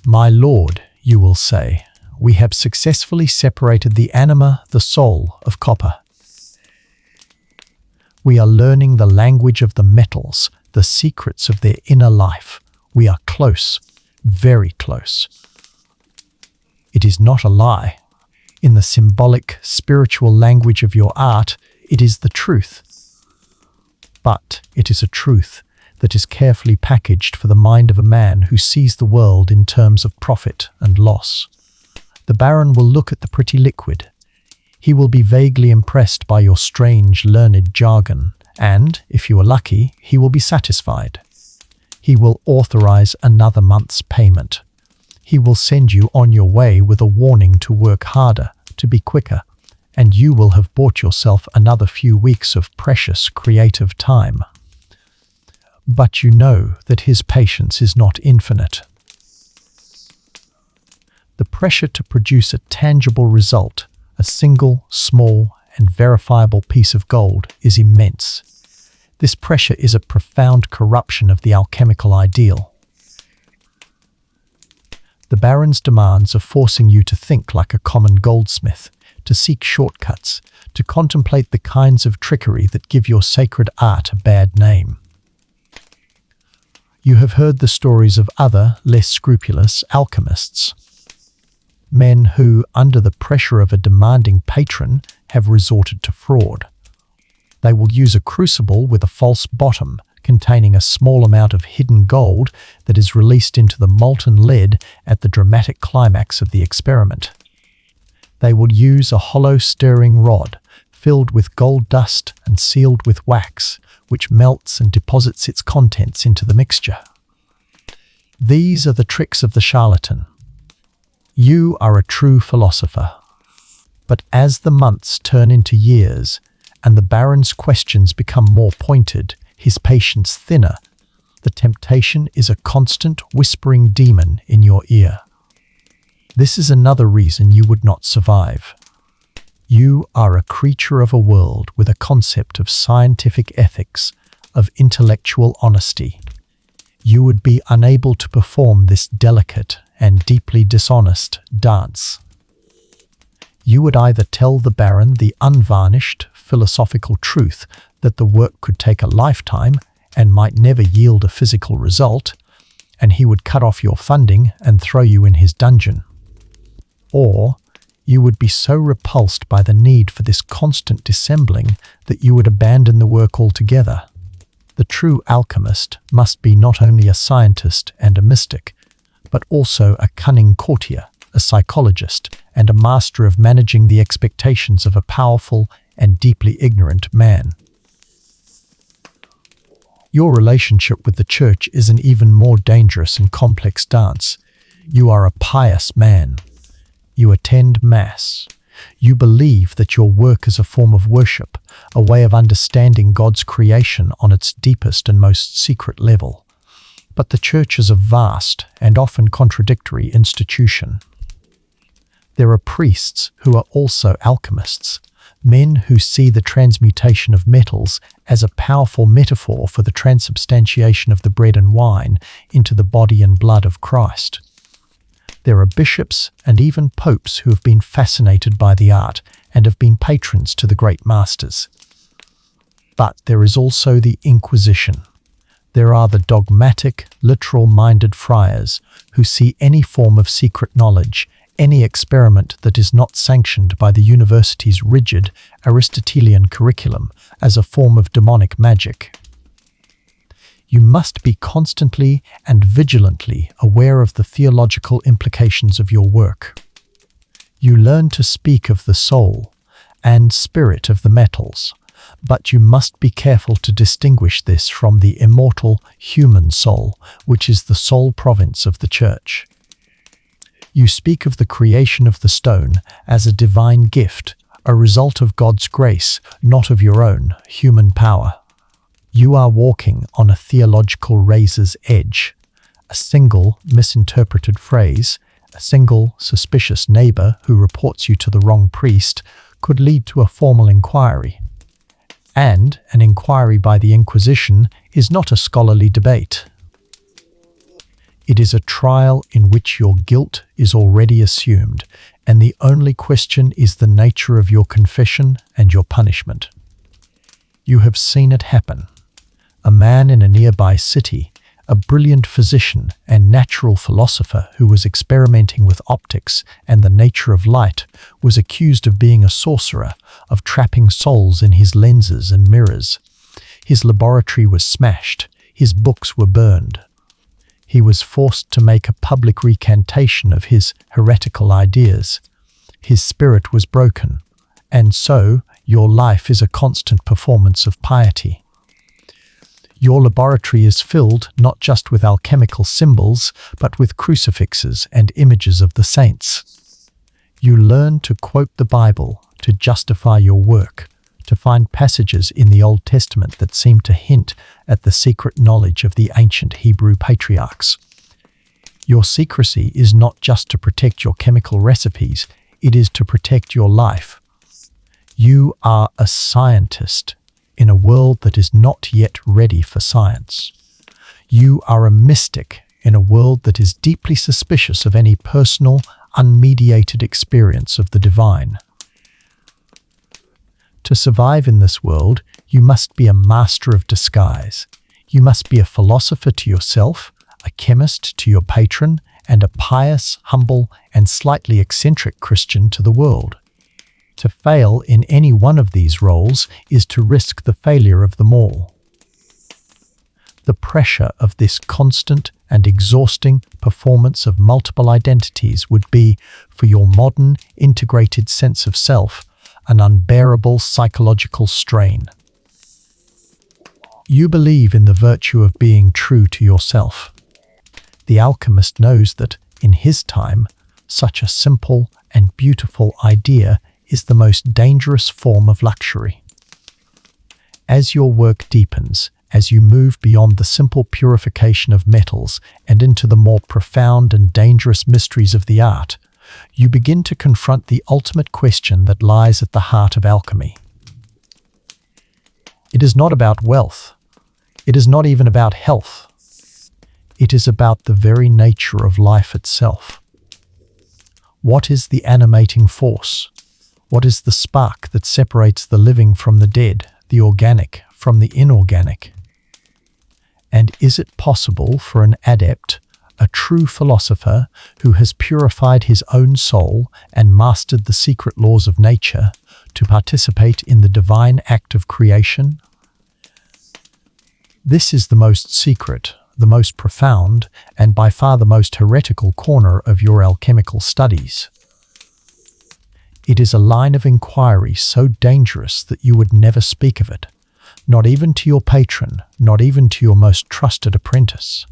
My lord, you will say, we have successfully separated the anima, the soul, of copper. We are learning the language of the metals, the secrets of their inner life. We are close, very close. It is not a lie. In the symbolic, spiritual language of your art, it is the truth. But it is a truth that is carefully packaged for the mind of a man who sees the world in terms of profit and loss. The Baron will look at the pretty liquid. He will be vaguely impressed by your strange, learned jargon, and, if you are lucky, he will be satisfied. He will authorize another month's payment. He will send you on your way with a warning to work harder, to be quicker, and you will have bought yourself another few weeks of precious creative time. But you know that his patience is not infinite. The pressure to produce a tangible result, a single, small, and verifiable piece of gold, is immense. This pressure is a profound corruption of the alchemical ideal. The Baron's demands are forcing you to think like a common goldsmith, to seek shortcuts, to contemplate the kinds of trickery that give your sacred art a bad name. You have heard the stories of other, less scrupulous alchemists. Men who, under the pressure of a demanding patron, have resorted to fraud. They will use a crucible with a false bottom, containing a small amount of hidden gold that is released into the molten lead at the dramatic climax of the experiment. They will use a hollow stirring rod filled with gold dust and sealed with wax, which melts and deposits its contents into the mixture. These are the tricks of the charlatan. You are a true philosopher. But as the months turn into years, and the Baron's questions become more pointed, his patience thinner, the temptation is a constant whispering demon in your ear. This is another reason you would not survive. You are a creature of a world with a concept of scientific ethics, of intellectual honesty. You would be unable to perform this delicate and deeply dishonest dance. You would either tell the Baron the unvarnished philosophical truth that the work could take a lifetime and might never yield a physical result, and he would cut off your funding and throw you in his dungeon. Or you would be so repulsed by the need for this constant dissembling that you would abandon the work altogether. The true alchemist must be not only a scientist and a mystic, but also a cunning courtier, a psychologist, and a master of managing the expectations of a powerful and deeply ignorant man. Your relationship with the church is an even more dangerous and complex dance. You are a pious man. You attend Mass. You believe that your work is a form of worship, a way of understanding God's creation on its deepest and most secret level. But the church is a vast and often contradictory institution. There are priests who are also alchemists, men who see the transmutation of metals as a powerful metaphor for the transubstantiation of the bread and wine into the body and blood of Christ. There are bishops and even popes who have been fascinated by the art and have been patrons to the great masters. But there is also the Inquisition. There are the dogmatic, literal-minded friars who see any form of secret knowledge, any experiment that is not sanctioned by the university's rigid Aristotelian curriculum, as a form of demonic magic. You must be constantly and vigilantly aware of the theological implications of your work. You learn to speak of the soul and spirit of the metals, but you must be careful to distinguish this from the immortal human soul, which is the sole province of the Church. You speak of the creation of the stone as a divine gift, a result of God's grace, not of your own human power. You are walking on a theological razor's edge. A single misinterpreted phrase, a single suspicious neighbor who reports you to the wrong priest could lead to a formal inquiry. And an inquiry by the Inquisition is not a scholarly debate. It is a trial in which your guilt is already assumed, and the only question is the nature of your confession and your punishment. You have seen it happen. A man in a nearby city, a brilliant physician and natural philosopher who was experimenting with optics and the nature of light, was accused of being a sorcerer, of trapping souls in his lenses and mirrors. His laboratory was smashed. His books were burned. He was forced to make a public recantation of his heretical ideas. His spirit was broken. And so, your life is a constant performance of piety. Your laboratory is filled not just with alchemical symbols, but with crucifixes and images of the saints. You learn to quote the Bible to justify your work, to find passages in the Old Testament that seem to hint at the secret knowledge of the ancient Hebrew patriarchs. Your secrecy is not just to protect your chemical recipes, it is to protect your life. You are a scientist in a world that is not yet ready for science. You are a mystic in a world that is deeply suspicious of any personal, unmediated experience of the divine. To survive in this world, you must be a master of disguise. You must be a philosopher to yourself, a chemist to your patron, and a pious, humble, and slightly eccentric Christian to the world. To fail in any one of these roles is to risk the failure of them all. The pressure of this constant and exhausting performance of multiple identities would be, for your modern, integrated sense of self, an unbearable psychological strain. You believe in the virtue of being true to yourself. The alchemist knows that, in his time, such a simple and beautiful idea is the most dangerous form of luxury. As your work deepens, as you move beyond the simple purification of metals and into the more profound and dangerous mysteries of the art, you begin to confront the ultimate question that lies at the heart of alchemy. It is not about wealth. It is not even about health. It is about the very nature of life itself. What is the animating force? What is the spark that separates the living from the dead, the organic from the inorganic? And is it possible for an adept, a true philosopher who has purified his own soul and mastered the secret laws of nature, to participate in the divine act of creation? This is the most secret, the most profound, and by far the most heretical corner of your alchemical studies. It is a line of inquiry so dangerous that you would never speak of it, not even to your patron, not even to your most trusted apprentice.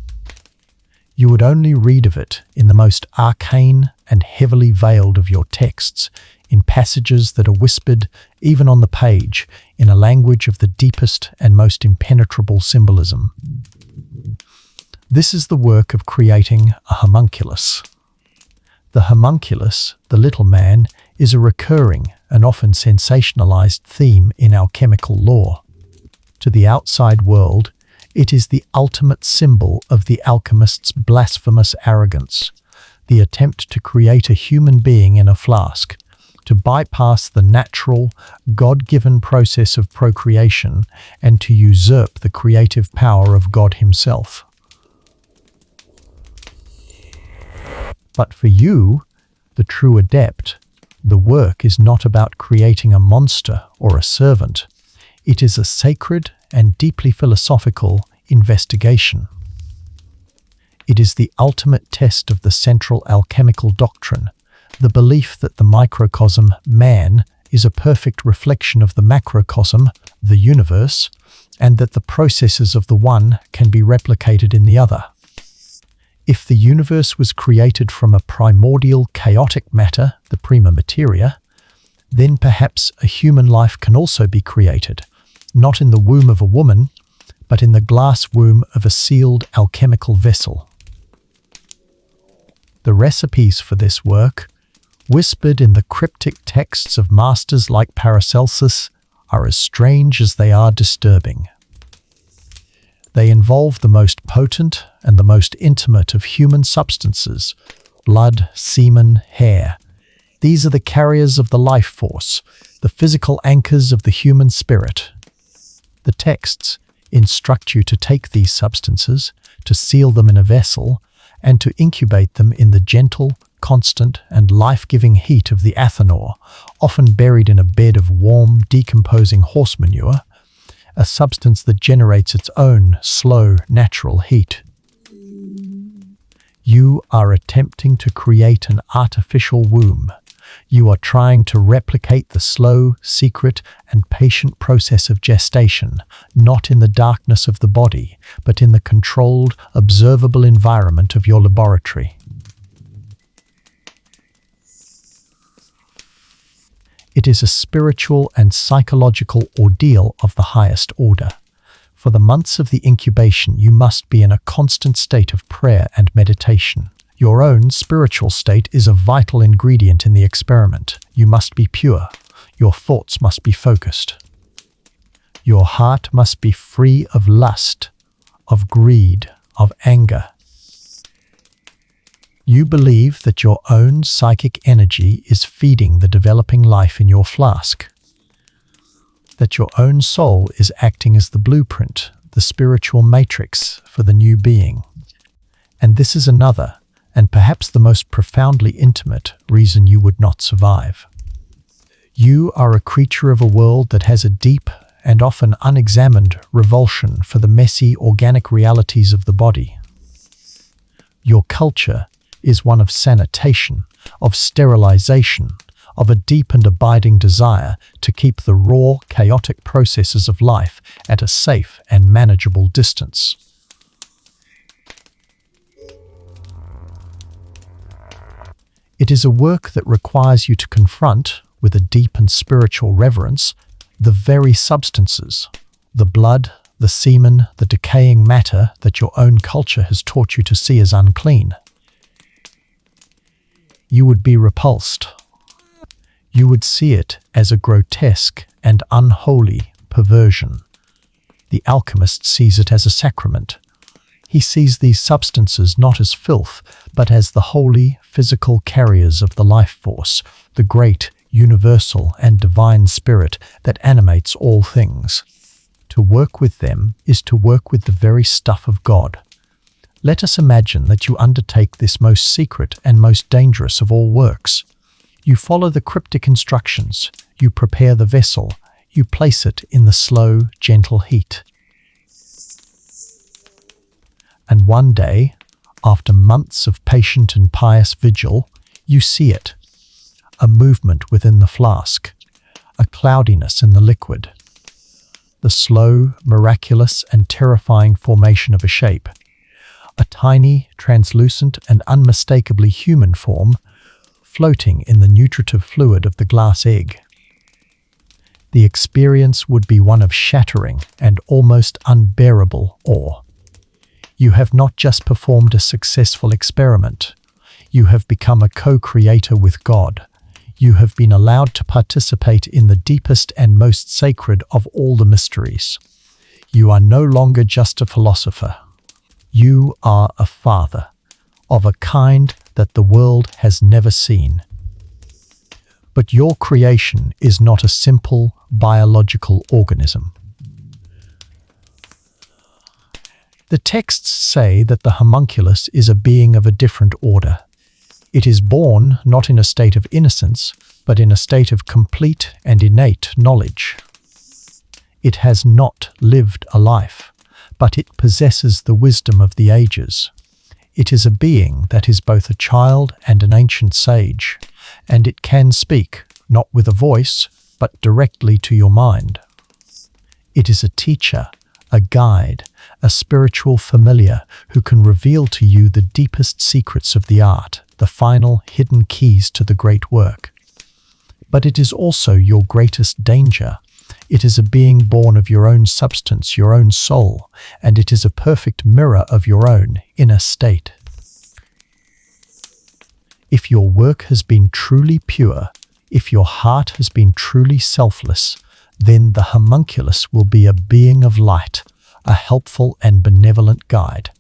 You would only read of it in the most arcane and heavily veiled of your texts, in passages that are whispered, even on the page, in a language of the deepest and most impenetrable symbolism. This is the work of creating a homunculus. The homunculus, the little man, is a recurring and often sensationalized theme in alchemical lore. To the outside world, it is the ultimate symbol of the alchemist's blasphemous arrogance, the attempt to create a human being in a flask, to bypass the natural, God-given process of procreation and to usurp the creative power of God himself. But for you, the true adept, the work is not about creating a monster or a servant. It is a sacred and deeply philosophical investigation. It is the ultimate test of the central alchemical doctrine, the belief that the microcosm, man, is a perfect reflection of the macrocosm, the universe, and that the processes of the one can be replicated in the other. If the universe was created from a primordial chaotic matter, the prima materia, then perhaps a human life can also be created, not in the womb of a woman, but in the glass womb of a sealed alchemical vessel. The recipes for this work, whispered in the cryptic texts of masters like Paracelsus, are as strange as they are disturbing. They involve the most potent and the most intimate of human substances: blood, semen, hair. These are the carriers of the life force, the physical anchors of the human spirit. The texts instruct you to take these substances, to seal them in a vessel, and to incubate them in the gentle, constant, and life-giving heat of the athanor, often buried in a bed of warm, decomposing horse manure, a substance that generates its own slow, natural heat. You are attempting to create an artificial womb. You are trying to replicate the slow, secret, and patient process of gestation, not in the darkness of the body, but in the controlled, observable environment of your laboratory. It is a spiritual and psychological ordeal of the highest order. For the months of the incubation, you must be in a constant state of prayer and meditation. Your own spiritual state is a vital ingredient in the experiment. You must be pure. Your thoughts must be focused. Your heart must be free of lust, of greed, of anger. You believe that your own psychic energy is feeding the developing life in your flask. that your own soul is acting as the blueprint, the spiritual matrix for the new being. And this is another, and perhaps the most profoundly intimate, reason you would not survive. You are a creature of a world that has a deep and often unexamined revulsion for the messy, organic realities of the body. Your culture is one of sanitation, of sterilization, of a deep and abiding desire to keep the raw, chaotic processes of life at a safe and manageable distance. It is a work that requires you to confront, with a deep and spiritual reverence, the very substances, the blood, the semen, the decaying matter that your own culture has taught you to see as unclean. You would be repulsed. You would see it as a grotesque and unholy perversion. The alchemist sees it as a sacrament. He sees these substances not as filth, but as the holy, physical carriers of the life force, the great, universal and divine spirit that animates all things. To work with them is to work with the very stuff of God. Let us imagine that you undertake this most secret and most dangerous of all works. You follow the cryptic instructions, you prepare the vessel, you place it in the slow, gentle heat. And one day, after months of patient and pious vigil, you see it. A movement within the flask, a cloudiness in the liquid, the slow, miraculous and terrifying formation of a shape, a tiny, translucent and unmistakably human form floating in the nutritive fluid of the glass egg. The experience would be one of shattering and almost unbearable awe. You have not just performed a successful experiment, you have become a co-creator with God. You have been allowed to participate in the deepest and most sacred of all the mysteries. You are no longer just a philosopher. You are a father, of a kind that the world has never seen. But your creation is not a simple biological organism. The texts say that the homunculus is a being of a different order. It is born not in a state of innocence, but in a state of complete and innate knowledge. It has not lived a life, but it possesses the wisdom of the ages. It is a being that is both a child and an ancient sage, and it can speak, not with a voice, but directly to your mind. It is a teacher, a guide, a spiritual familiar who can reveal to you the deepest secrets of the art, the final hidden keys to the great work. But it is also your greatest danger. It is a being born of your own substance, your own soul, and it is a perfect mirror of your own inner state. If your work has been truly pure, if your heart has been truly selfless, then the homunculus will be a being of light, a helpful and benevolent guide.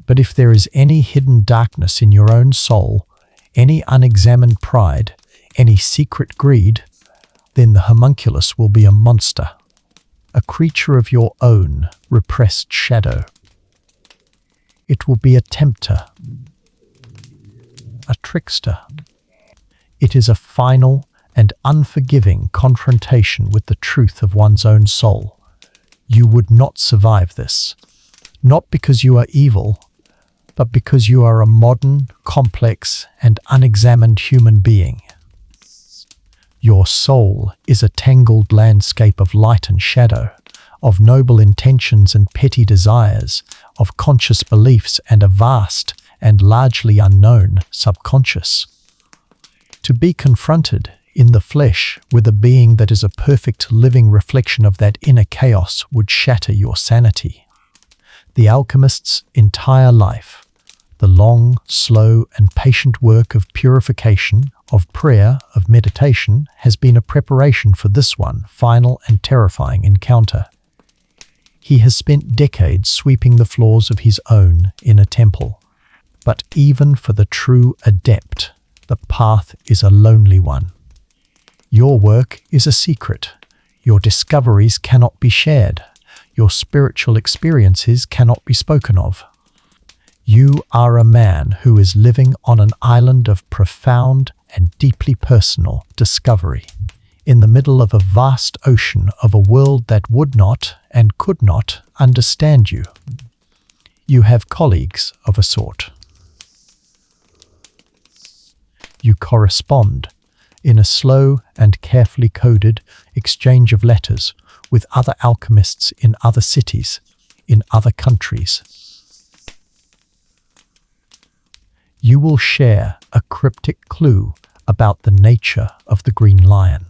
But if there is any hidden darkness in your own soul, any unexamined pride, any secret greed, then the homunculus will be a monster, a creature of your own repressed shadow. It will be a tempter, a trickster. It is a final and unforgiving confrontation with the truth of one's own soul. You would not survive this, not because you are evil, but because you are a modern, complex, and unexamined human being. Your soul is a tangled landscape of light and shadow, of noble intentions and petty desires, of conscious beliefs and a vast and largely unknown subconscious. To be confronted in the flesh with a being that is a perfect living reflection of that inner chaos would shatter your sanity. The alchemist's entire life, the long, slow, and patient work of purification, of prayer, of meditation, has been a preparation for this one final and terrifying encounter. He has spent decades sweeping the floors of his own inner temple. But even for the true adept, the path is a lonely one. Your work is a secret. Your discoveries cannot be shared. Your spiritual experiences cannot be spoken of. You are a man who is living on an island of profound and deeply personal discovery, in the middle of a vast ocean of a world that would not and could not understand you. You have colleagues of a sort. You correspond in a slow and carefully coded exchange of letters with other alchemists in other cities, in other countries. You will share a cryptic clue about the nature of the green lion.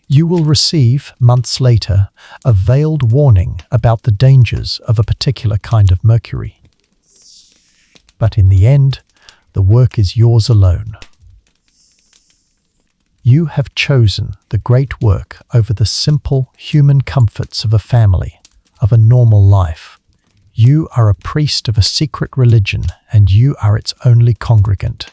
You will receive, months later, a veiled warning about the dangers of a particular kind of mercury. But in the end, the work is yours alone. You have chosen the great work over the simple human comforts of a family, of a normal life. You are a priest of a secret religion, and you are its only congregant.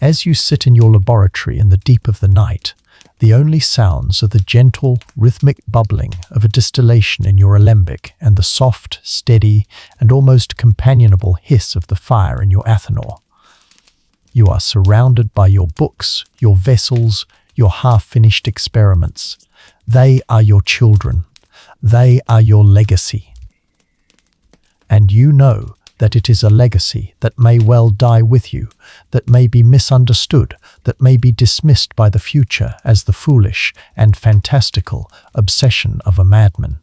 As you sit in your laboratory in the deep of the night, the only sounds are the gentle, rhythmic bubbling of a distillation in your alembic and the soft, steady, and almost companionable hiss of the fire in your athanor. You are surrounded by your books, your vessels, your half-finished experiments. They are your children. They are your legacy. And you know that it is a legacy that may well die with you, that may be misunderstood, that may be dismissed by the future as the foolish and fantastical obsession of a madman.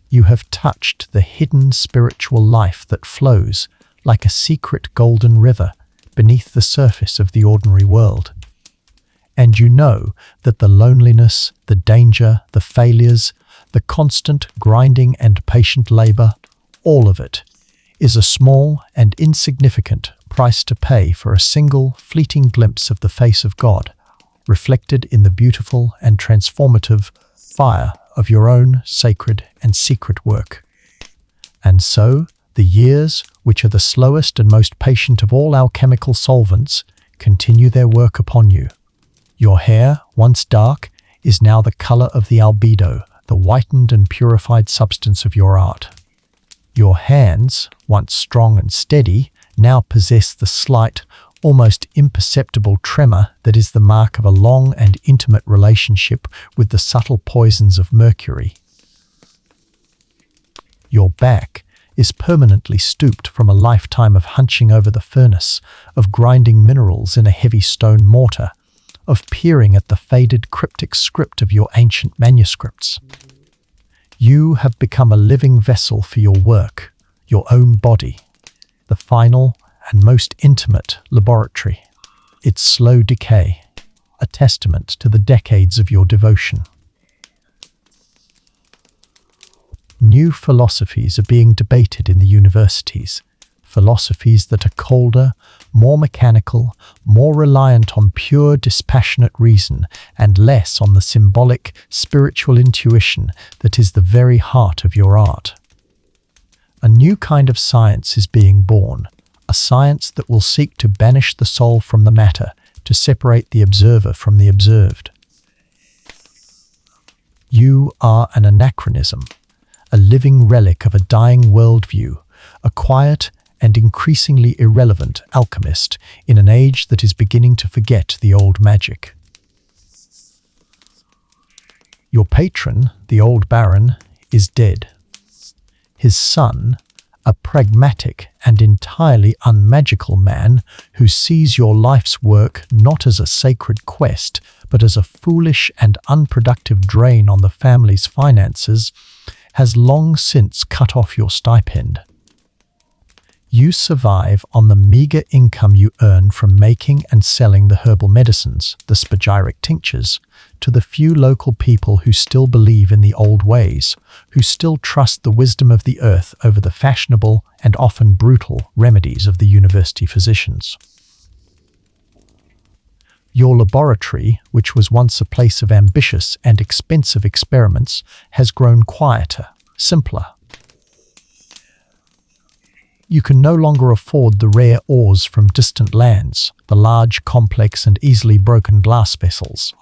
You have touched the hidden spiritual life that flows like a secret golden river beneath the surface of the ordinary world. And you know that the loneliness, the danger, the failures, the constant grinding and patient labor, all of it, is a small and insignificant price to pay for a single fleeting glimpse of the face of God, reflected in the beautiful and transformative fire of your own sacred and secret work. And so, the years, which are the slowest and most patient of all alchemical solvents, continue their work upon you. Your hair, once dark, is now the color of the albedo, the whitened and purified substance of your art. Your hands, once strong and steady, now possess the slight, almost imperceptible tremor that is the mark of a long and intimate relationship with the subtle poisons of mercury. Your back is permanently stooped from a lifetime of hunching over the furnace, of grinding minerals in a heavy stone mortar, of peering at the faded cryptic script of your ancient manuscripts. You have become a living vessel for your work, your own body, the final and most intimate laboratory, its slow decay, a testament to the decades of your devotion. New philosophies are being debated in the universities, philosophies that are colder, more mechanical, more reliant on pure, dispassionate reason, and less on the symbolic, spiritual intuition that is the very heart of your art. A new kind of science is being born, a science that will seek to banish the soul from the matter, to separate the observer from the observed. You are an anachronism, a living relic of a dying worldview, a quiet and increasingly irrelevant alchemist in an age that is beginning to forget the old magic. Your patron, the old baron, is dead. His son, a pragmatic and entirely unmagical man who sees your life's work not as a sacred quest, but as a foolish and unproductive drain on the family's finances, has long since cut off your stipend. You survive on the meager income you earn from making and selling the herbal medicines, the spagyric tinctures, to the few local people who still believe in the old ways, who still trust the wisdom of the earth over the fashionable and often brutal remedies of the university physicians. Your laboratory, which was once a place of ambitious and expensive experiments, has grown quieter, simpler. You can no longer afford the rare ores from distant lands, the large, complex, and easily broken glass vessels.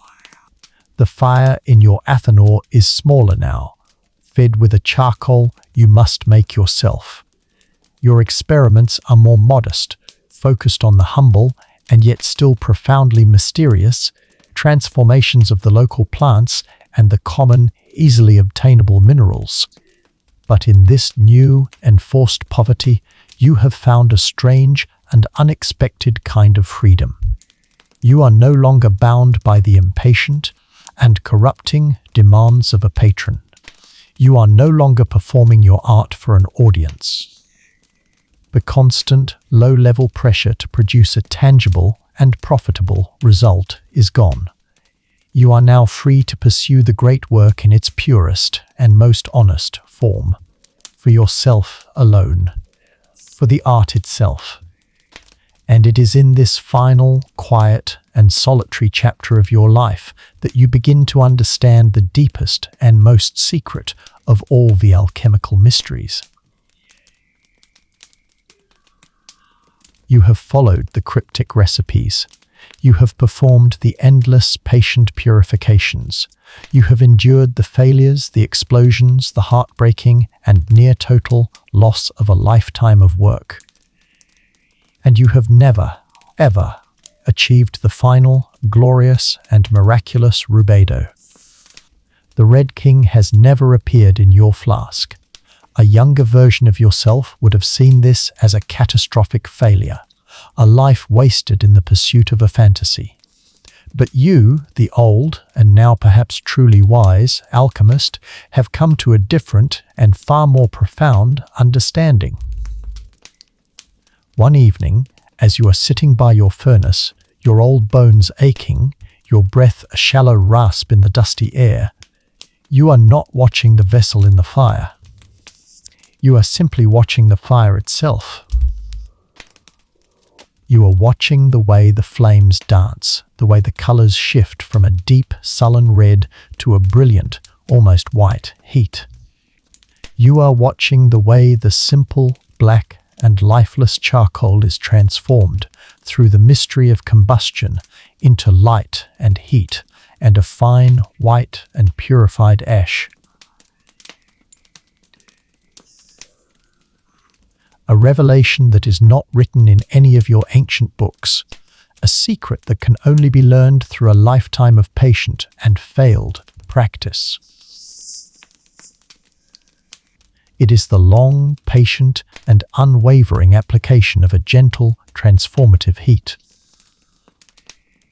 The fire in your athanor is smaller now, fed with a charcoal you must make yourself. Your experiments are more modest, focused on the humble and yet still profoundly mysterious transformations of the local plants and the common, easily obtainable minerals. But in this new, enforced poverty, you have found a strange and unexpected kind of freedom. You are no longer bound by the impatient and corrupting demands of a patron. You are no longer performing your art for an audience. The constant, low-level pressure to produce a tangible and profitable result is gone. You are now free to pursue the great work in its purest and most honest form, for yourself alone, for the art itself. And it is in this final, quiet, and solitary chapter of your life that you begin to understand the deepest and most secret of all the alchemical mysteries. You have followed the cryptic recipes. You have performed the endless, patient purifications. You have endured the failures, the explosions, the heartbreaking and near-total loss of a lifetime of work. And you have never, ever achieved the final, glorious and miraculous rubedo. The Red King has never appeared in your flask. A younger version of yourself would have seen this as a catastrophic failure, a life wasted in the pursuit of a fantasy. But you, the old and now perhaps truly wise alchemist, have come to a different and far more profound understanding. One evening, as you are sitting by your furnace, your old bones aching, your breath a shallow rasp in the dusty air, you are not watching the vessel in the fire. You are simply watching the fire itself. You are watching the way the flames dance, the way the colors shift from a deep, sullen red to a brilliant, almost white heat. You are watching the way the simple, black, and lifeless charcoal is transformed through the mystery of combustion into light and heat and a fine, white, and purified ash. A revelation that is not written in any of your ancient books, a secret that can only be learned through a lifetime of patient and failed practice. It is the long, patient, and unwavering application of a gentle, transformative heat.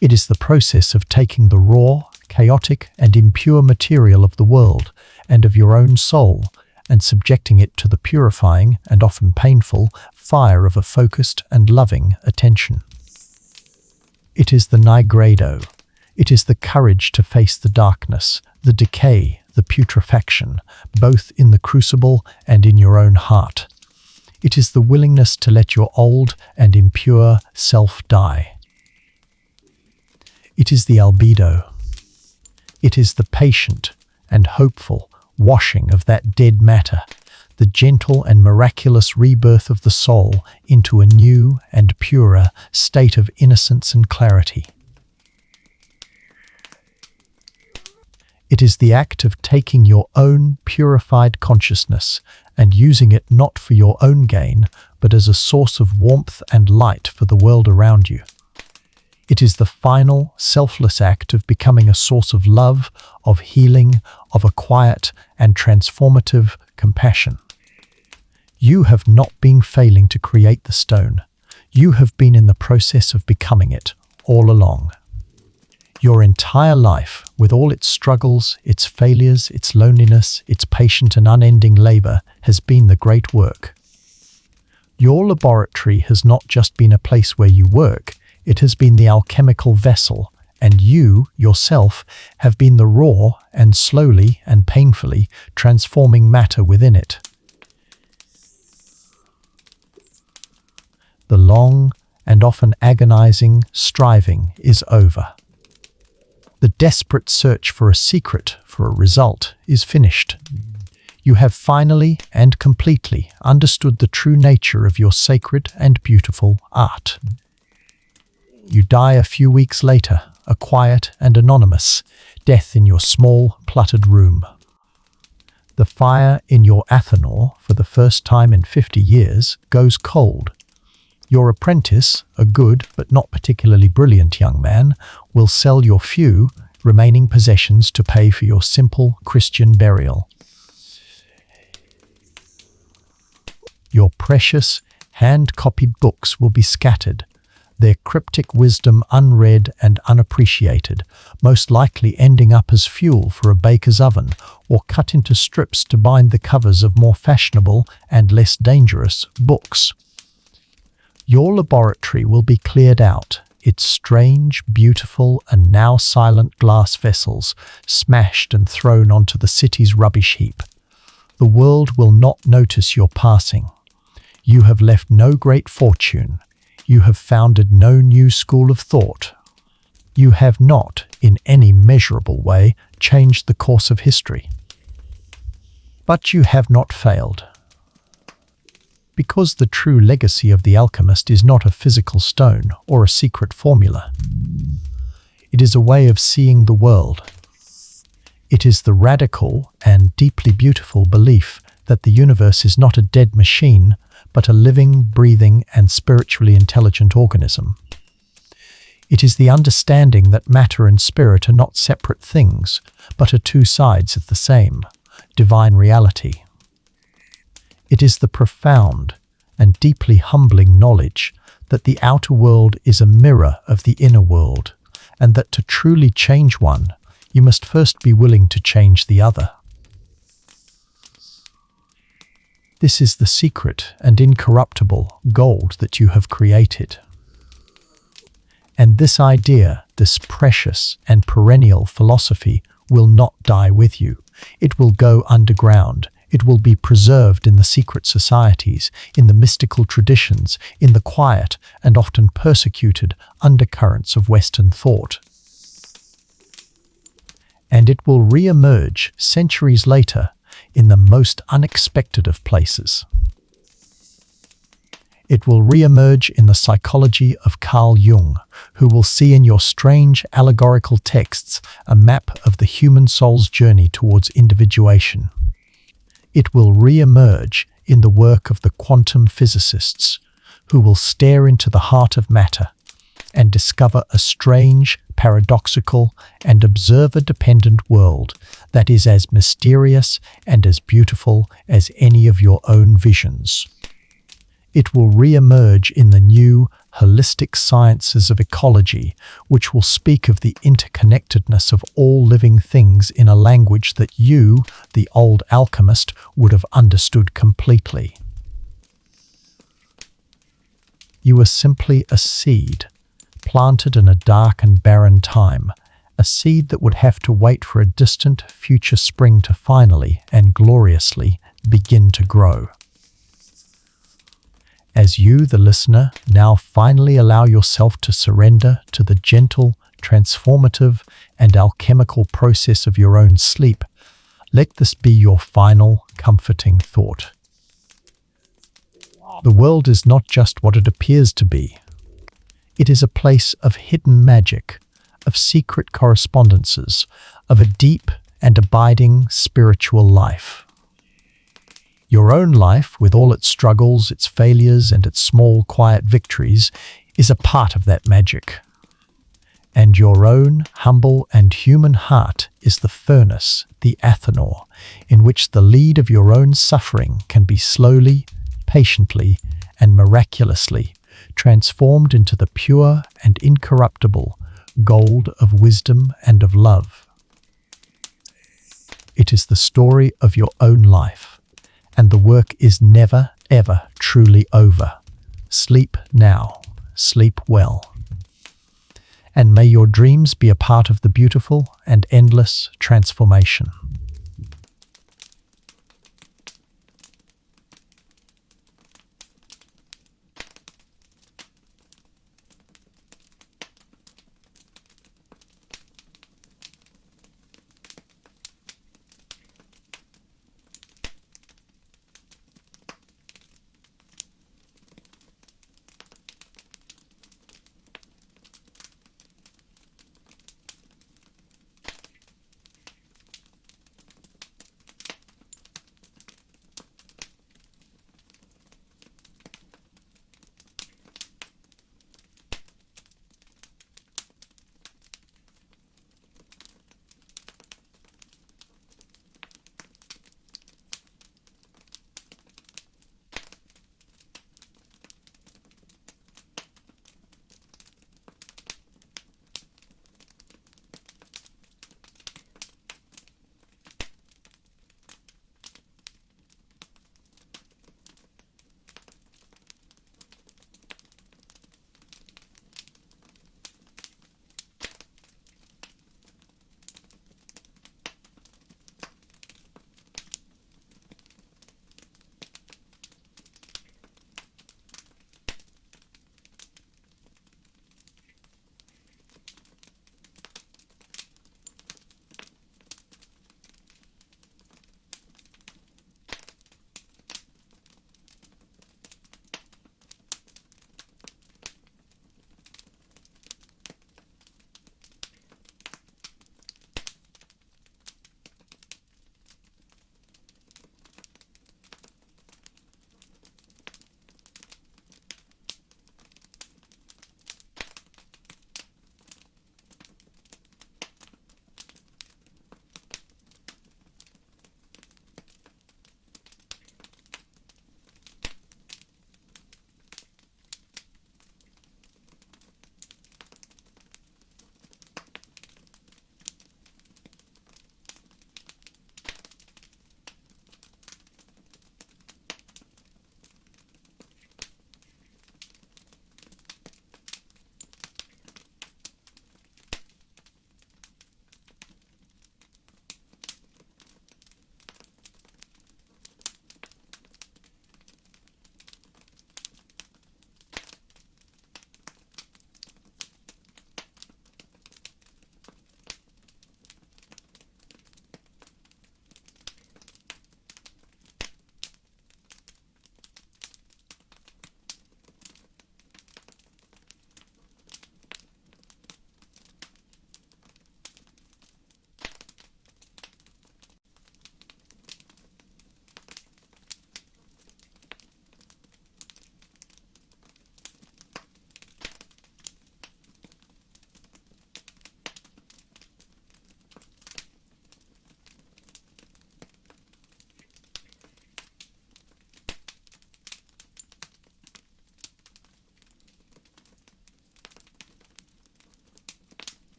It is the process of taking the raw, chaotic, and impure material of the world and of your own soul and subjecting it to the purifying and often painful fire of a focused and loving attention. It is the nigredo. It is the courage to face the darkness, the decay, the putrefaction, both in the crucible and in your own heart. It is the willingness to let your old and impure self die. It is the albedo. It is the patient and hopeful washing of that dead matter, the gentle and miraculous rebirth of the soul into a new and purer state of innocence and clarity. It is the act of taking your own purified consciousness and using it not for your own gain, but as a source of warmth and light for the world around you. It is the final, selfless act of becoming a source of love, of healing, of a quiet and transformative compassion. You have not been failing to create the stone. You have been in the process of becoming it all along. Your entire life, with all its struggles, its failures, its loneliness, its patient and unending labor, has been the great work. Your laboratory has not just been a place where you work, it has been the alchemical vessel, and you, yourself, have been the raw and slowly and painfully transforming matter within it. The long and often agonizing striving is over. The desperate search for a secret, for a result, is finished. You have finally and completely understood the true nature of your sacred and beautiful art. You die a few weeks later, a quiet and anonymous death in your small, cluttered room. The fire in your athanor, for the first time in 50 years, goes cold. Your apprentice, a good but not particularly brilliant young man, will sell your few remaining possessions to pay for your simple Christian burial. Your precious, hand-copied books will be scattered, their cryptic wisdom unread and unappreciated, most likely ending up as fuel for a baker's oven or cut into strips to bind the covers of more fashionable and less dangerous books. Your laboratory will be cleared out, its strange, beautiful, and now silent glass vessels smashed and thrown onto the city's rubbish heap. The world will not notice your passing. You have left no great fortune. You have founded no new school of thought. You have not, in any measurable way, changed the course of history. But you have not failed. Because the true legacy of the alchemist is not a physical stone or a secret formula. It is a way of seeing the world. It is the radical and deeply beautiful belief that the universe is not a dead machine, but a living, breathing, and spiritually intelligent organism. It is the understanding that matter and spirit are not separate things, but are two sides of the same divine reality. It is the profound and deeply humbling knowledge that the outer world is a mirror of the inner world, and that to truly change one, you must first be willing to change the other. This is the secret and incorruptible gold that you have created. And this idea, this precious and perennial philosophy, will not die with you. It will go underground. It will be preserved in the secret societies, in the mystical traditions, in the quiet and often persecuted undercurrents of Western thought. And it will re-emerge centuries later in the most unexpected of places. It will re-emerge in the psychology of Carl Jung, who will see in your strange allegorical texts a map of the human soul's journey towards individuation. It will re-emerge in the work of the quantum physicists, who will stare into the heart of matter and discover a strange, paradoxical, and observer-dependent world that is as mysterious and as beautiful as any of your own visions. It will re-emerge in the new, holistic sciences of ecology, which will speak of the interconnectedness of all living things in a language that you, the old alchemist, would have understood completely. You are simply a seed, planted in a dark and barren time, a seed that would have to wait for a distant future spring to finally and gloriously begin to grow. As you, the listener, now finally allow yourself to surrender to the gentle, transformative, and alchemical process of your own sleep, let this be your final, comforting thought. The world is not just what it appears to be. It is a place of hidden magic, of secret correspondences, of a deep and abiding spiritual life. Your own life, with all its struggles, its failures, and its small, quiet victories, is a part of that magic. And your own humble and human heart is the furnace, the athanor, in which the lead of your own suffering can be slowly, patiently, and miraculously transformed into the pure and incorruptible gold of wisdom and of love. It is the story of your own life. And the work is never, ever truly over. Sleep now. Sleep well. And may your dreams be a part of the beautiful and endless transformation.